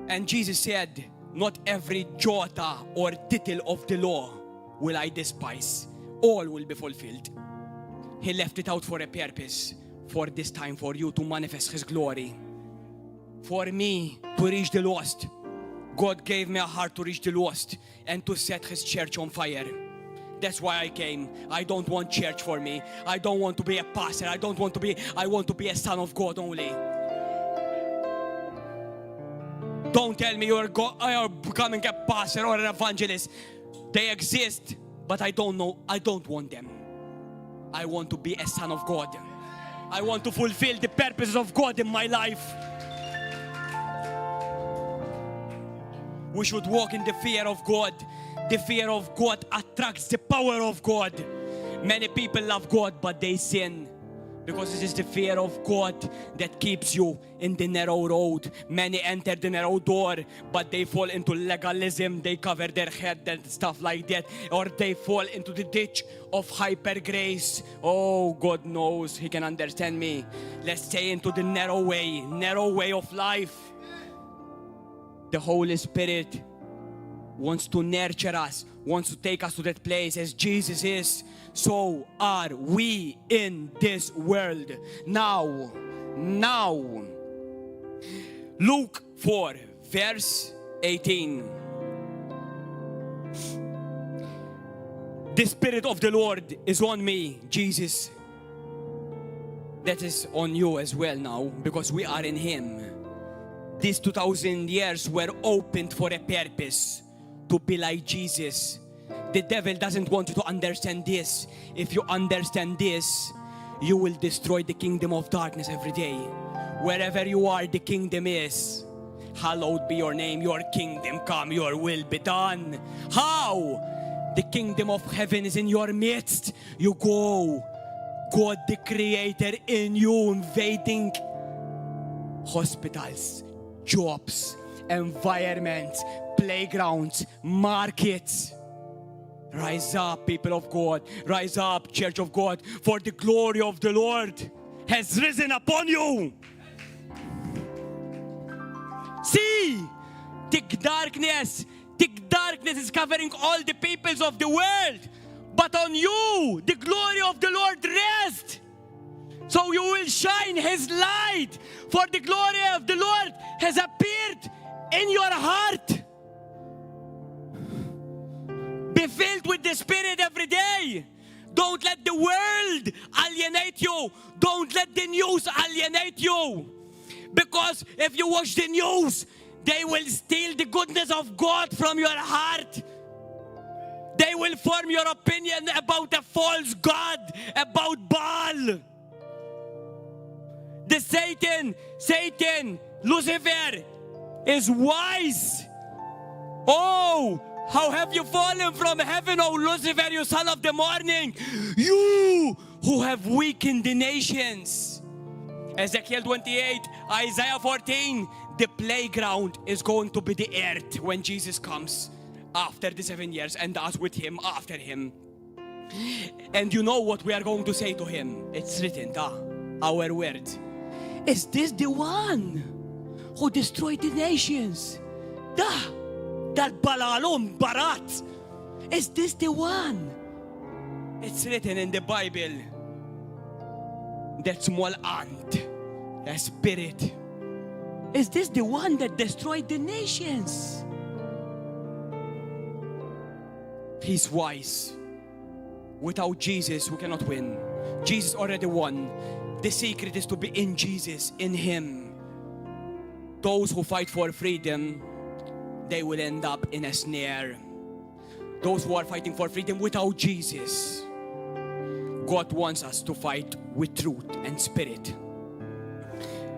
And Jesus said, not every jota or tittle of the law will I despise. All will be fulfilled. He left it out for a purpose. For this time, for you to manifest His glory. For me to reach the lost. God gave me a heart to reach the lost and to set His church on fire. That's why I came. I don't want church for me. I don't want to be a pastor. I want to be a son of God only. Don't tell me you're becoming a pastor or an evangelist. They exist, but I don't know. I don't want them. I want to be a son of God. I want to fulfill the purposes of God in my life. We should walk in the fear of God. The fear of God attracts the power of God. Many people love God, but they sin. Because it is the fear of God that keeps you in the narrow road. Many enter the narrow door, but they fall into legalism. They cover their head and stuff like that. Or they fall into the ditch of hyper grace. Oh, God knows. He can understand me. Let's stay into the narrow way of life. The Holy Spirit wants to nurture us, wants to take us to that place as Jesus is. So are we in this world now. Luke 4, verse 18. The Spirit of the Lord is on me, Jesus. That is on you as well now, because we are in Him. These 2,000 years were opened for a purpose, to be like Jesus. The devil doesn't want you to understand this. If you understand this, you will destroy the kingdom of darkness every day. wherever you are, the kingdom is. Hallowed be your name, your kingdom come, your will be done. How? The kingdom of heaven is in your midst. You go. God the Creator in you, invading hospitals, jobs, environments, playgrounds, markets. Rise up, people of God. Rise up, church of God, for the glory of the Lord has risen upon you. See, thick darkness is covering all the peoples of the world. But on you, the glory of the Lord rests. So you will shine His light, for the glory of the Lord has appeared in your heart. Be filled with the Spirit every day. Don't let the world alienate you. Don't let the news alienate you. Because if you watch the news, they will steal the goodness of God from your heart. They will form your opinion about a false God, about Baal. The Satan, Lucifer, is wise. Oh, how have you fallen from heaven, O Lucifer, you son of the morning? You who have weakened the nations. Ezekiel 28, Isaiah 14, the playground is going to be the earth when Jesus comes after the 7 years, and us with Him after Him. And you know what we are going to say to Him? It's written, our word. Is this the one who destroyed the nations? That Balalum Barat. Is this the one? It's written in the Bible. That small ant, a spirit. Is this the one that destroyed the nations? He's wise. Without Jesus, we cannot win. Jesus already won. The secret is to be in Jesus, in Him. Those who fight for freedom, they will end up in a snare. Those who are fighting for freedom without Jesus, God wants us to fight with truth and spirit.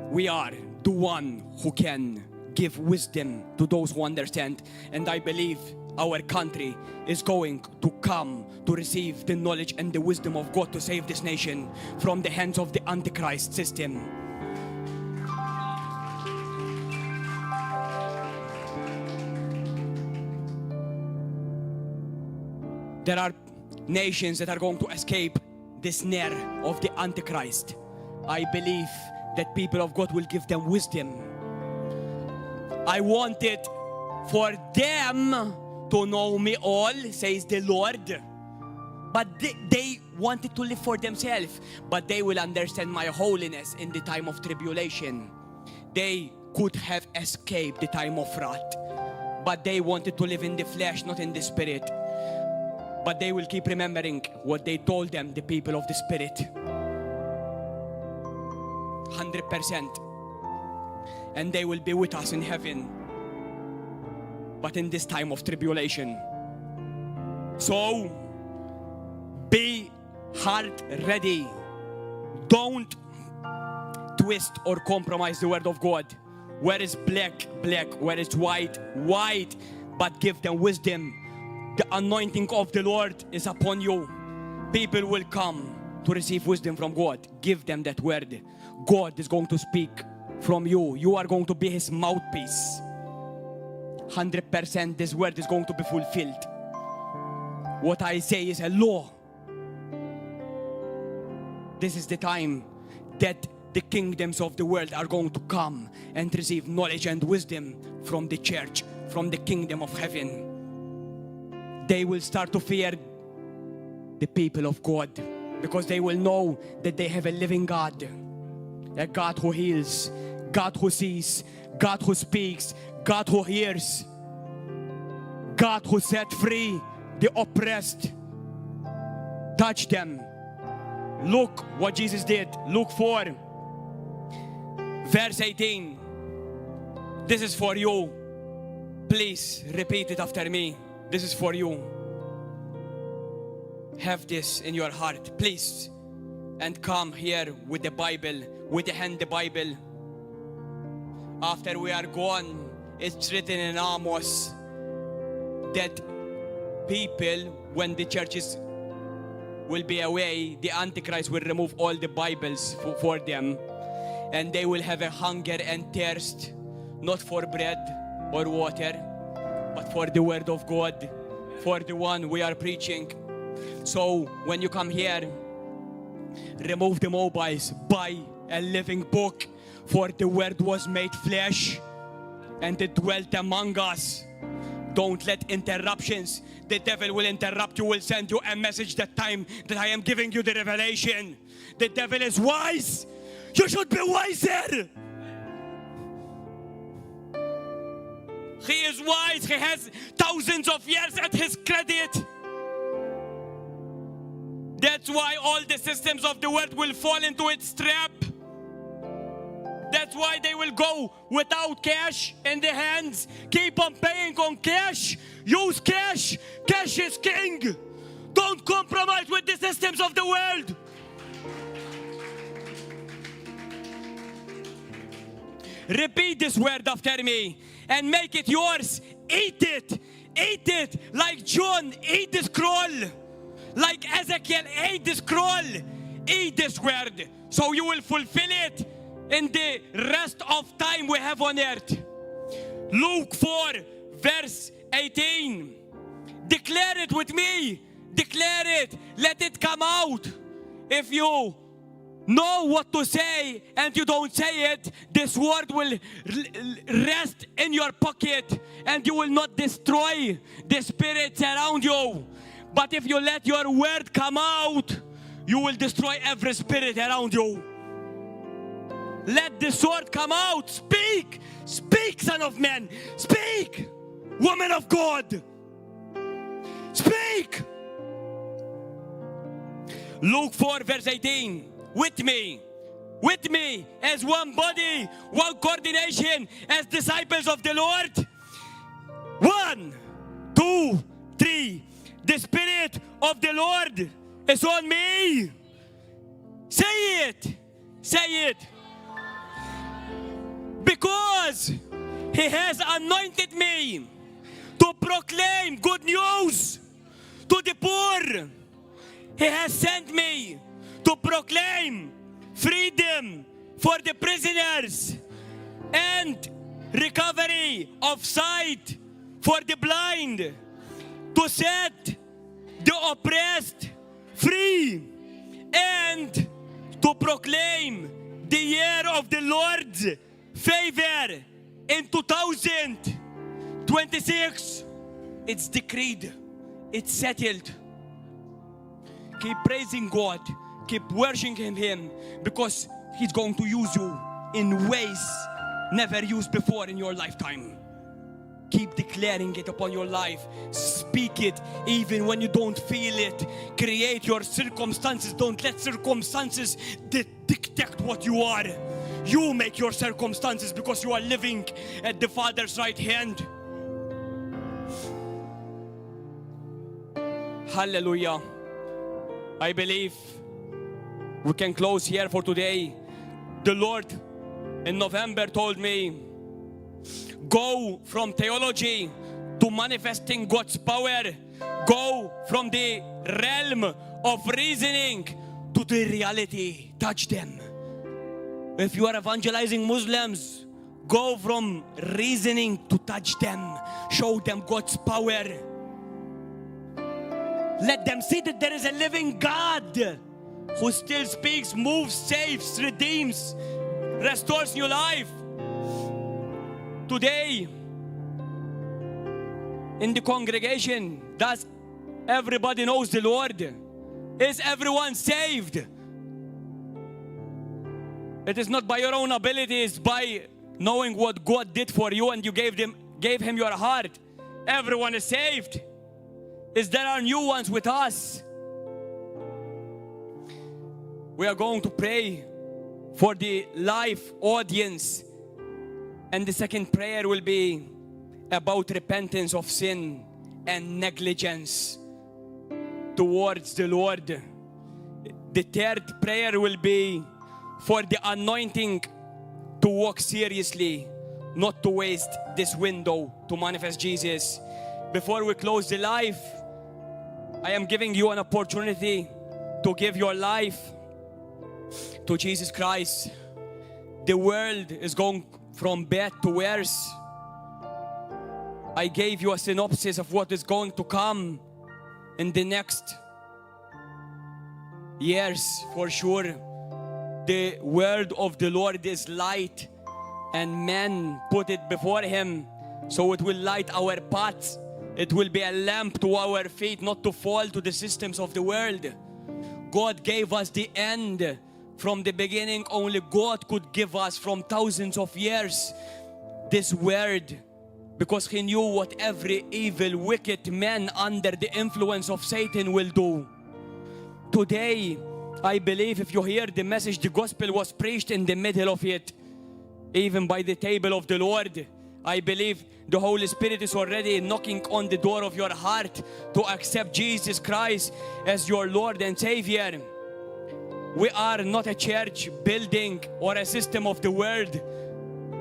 We are the one who can give wisdom to those who understand. And I believe our country is going to come to receive the knowledge and the wisdom of God to save this nation from the hands of the Antichrist system. There are nations that are going to escape the snare of the Antichrist. I believe that people of God will give them wisdom. I want it for them to know me all, says the Lord. But they wanted to live for themselves. But they will understand my holiness in the time of tribulation. They could have escaped the time of wrath. But they wanted to live in the flesh, not in the spirit. But they will keep remembering what they told them, the people of the Spirit. 100%. And they will be with us in heaven. But in this time of tribulation. So, be heart ready. Don't twist or compromise the word of God. Where is black, black. Where is white, white. But give them wisdom. The anointing of the Lord is upon you. People will come to receive wisdom from God. Give them that word. God is going to speak from you. You are going to be His mouthpiece. 100% this word is going to be fulfilled. What I say is a law. This is the time that the kingdoms of the world are going to come and receive knowledge and wisdom from the church, from the kingdom of heaven. They will start to fear the people of God because they will know that they have a living God. A God who heals, God who sees, God who speaks, God who hears, God who set free the oppressed. Touch them. Look what Jesus did. Luke 4, verse 18. This is for you. Please repeat it after me. This is for you. Have this in your heart, please. And come here with the Bible, with the hand the Bible. after we are gone, it's written in Amos that people, when the churches will be away, the Antichrist will remove all the Bibles for them, and they will have a hunger and thirst, not for bread or water, but for the word of God, for the one we are preaching. So when you come here, remove the mobiles, buy a living book, for the word was made flesh and it dwelt among us. Don't let interruptions. The devil will interrupt you, will send you a message that time that I am giving you the revelation. The devil is wise. You should be wiser. He is wise. He has thousands of years at his credit. That's why all the systems of the world will fall into its trap. That's why they will go without cash in the hands. Keep on paying on cash. Use cash. Cash is king. Don't compromise with the systems of the world. Repeat this word after me and make it yours. Eat it. Eat it like John ate the scroll. Like Ezekiel ate the scroll. Eat this word so you will fulfill it in the rest of time we have on earth. Luke 4 verse 18. Declare it with me. Declare it. Let it come out. If you know what to say and you don't say it, this word will rest in your pocket and you will not destroy the spirits around you. But if you let your word come out, you will destroy every spirit around you. Let the sword come out. Speak. Speak, son of man. Speak, woman of God. Speak. Luke 4 verse 18. With me as one body, one coordination, as disciples of the Lord. 1, 2, 3. The Spirit of the Lord is on me. Say it. Say it. Because He has anointed me to proclaim good news to the poor. He has sent me to proclaim freedom for the prisoners and recovery of sight for the blind, to set the oppressed free, and to proclaim the year of the Lord's favor in 2026. It's decreed. It's settled. Keep praising God. Keep worshiping Him, because He's going to use you in ways never used before in your lifetime. Keep declaring it upon your life. Speak it even when you don't feel it. Create your circumstances. Don't let circumstances dictate what you are. You make your circumstances, because you are living at the Father's right hand. Hallelujah. I believe we can close here for today. The Lord in November told me, go from theology to manifesting God's power. Go from the realm of reasoning to the reality. Touch them. If you are evangelizing Muslims, go from reasoning to touch them. Show them God's power. Let them see that there is a living God who still speaks, moves, saves, redeems, restores new life. Today, in the congregation, does everybody knows the Lord? Is everyone saved? It is not by your own abilities, by knowing what God did for you and you gave Him your heart. Everyone is saved. Is there are new ones with us? We are going to pray for the live audience. And the second prayer will be about repentance of sin and negligence towards the Lord. The third prayer will be for the anointing to walk seriously, not to waste this window to manifest Jesus. Before we close the live, I am giving you an opportunity to give your life to Jesus Christ. The world is going from bad to worse. I gave you a synopsis of what is going to come in the next years for sure. The word of the Lord is light, and men put it before him, so it will light our paths. It will be a lamp to our feet, not to fall to the systems of the world. God gave us the end from the beginning. Only God could give us from thousands of years this word, because he knew what every evil, wicked man under the influence of Satan will do. Today, I believe if you hear the message, the gospel was preached in the middle of it, even by the table of the Lord. I believe the Holy Spirit is already knocking on the door of your heart to accept Jesus Christ as your Lord and Savior. We are not a church building or a system of the world.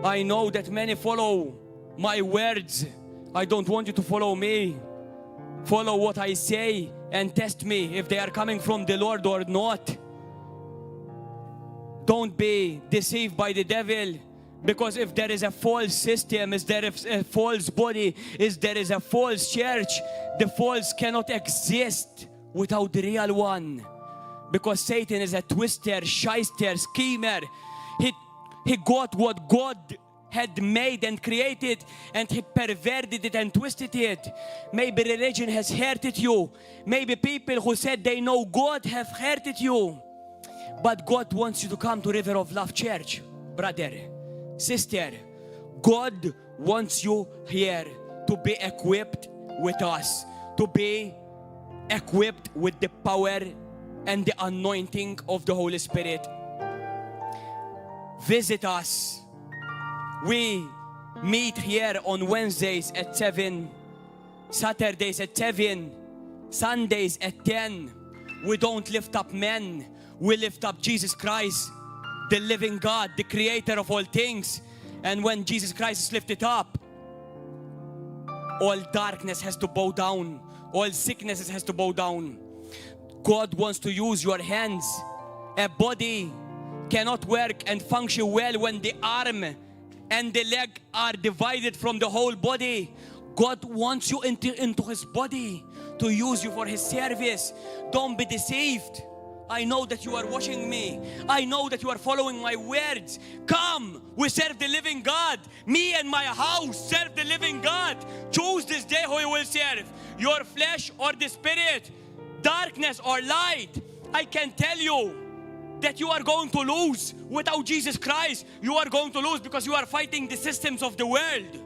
I know that many follow my words. I don't want you to follow me. Follow what I say and test me if they are coming from the Lord or not. Don't be deceived by the devil, because if there is a false system, if there is a false body, if there is a false church, the false cannot exist without the real one. Because Satan is a twister, shyster, schemer. He got what God had made and created, and he perverted it and twisted it. Maybe religion has hurted you. Maybe people who said they know God have hurted you. But God wants you to come to River of Love Church, brother, sister. God wants you here to be equipped with us, to be equipped with the power and the anointing of the Holy Spirit. Visit us. We meet here on Wednesdays at 7, Saturdays at 7, Sundays at 10. We don't lift up men. We lift up Jesus Christ, the living God, the creator of all things. And when Jesus Christ is lifted up, all darkness has to bow down. All sicknesses has to bow down. God wants to use your hands. A body cannot work and function well when the arm and the leg are divided from the whole body. God wants you into his body to use you for his service. Don't be deceived. I know that you are watching me. I know that you are following my words. Come, we serve the living God. Me and my house serve the living God. Choose this day who you will serve. Your flesh or the spirit, darkness or light. I can tell you that you are going to lose without Jesus Christ. You are going to lose because you are fighting the systems of the world.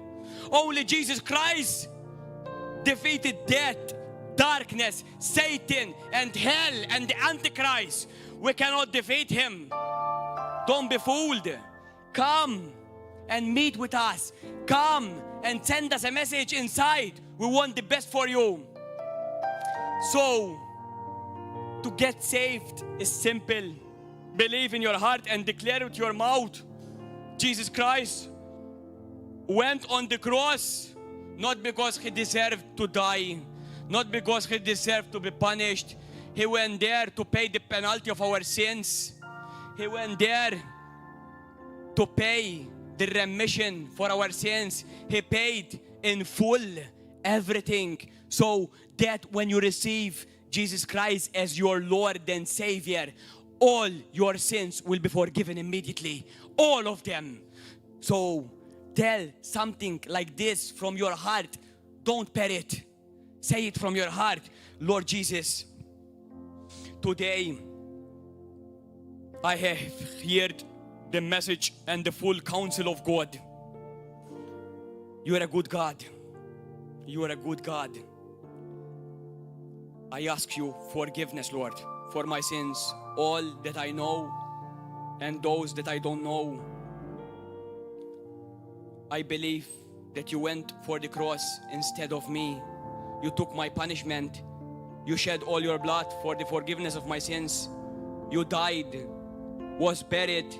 Only Jesus Christ defeated death, darkness, Satan, and hell, and the Antichrist. We cannot defeat him. Don't be fooled. Come and meet with us. Come and send us a message inside. We want the best for you. So, to get saved is simple. Believe in your heart and declare with your mouth. Jesus Christ went on the cross not because he deserved to die, not because he deserved to be punished. He went there to pay the penalty of our sins. He went there to pay the remission for our sins. He paid in full everything, so that when you receive Jesus Christ as your Lord and Savior, all your sins will be forgiven immediately. All of them. So tell something like this from your heart. Don't parrot. Say it from your heart. Lord Jesus, today I have heard the message and the full counsel of God. You are a good God. You are a good God. I ask you forgiveness, Lord, for my sins, all that I know and those that I don't know. I believe that you went for the cross instead of me. You took my punishment. You shed all your blood for the forgiveness of my sins. You died, was buried,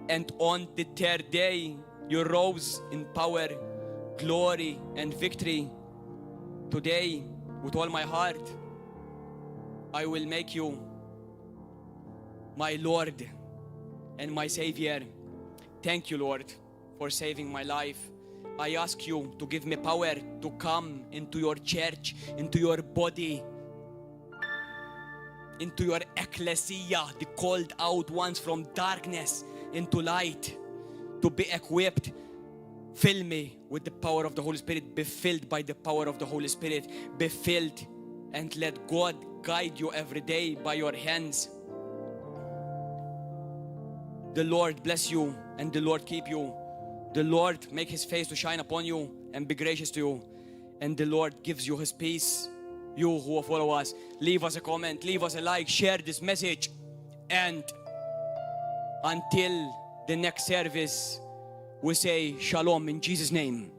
and on the third day You rose in power, glory, and victory. Today, with all my heart, I will make you my Lord and my Savior. Thank you, Lord, for saving my life. I ask you to give me power to come into your church, into your body, into your ecclesia, the called out ones from darkness into light, to be equipped. Fill me with the power of the Holy Spirit. Be filled by the power of the Holy Spirit. Be filled and let God guide you every day by your hands. The Lord bless you and the Lord keep you. The Lord make his face to shine upon you and be gracious to you. And the Lord gives you his peace. You who follow us, leave us a comment, leave us a like, share this message. And until the next service, we say shalom in Jesus' name.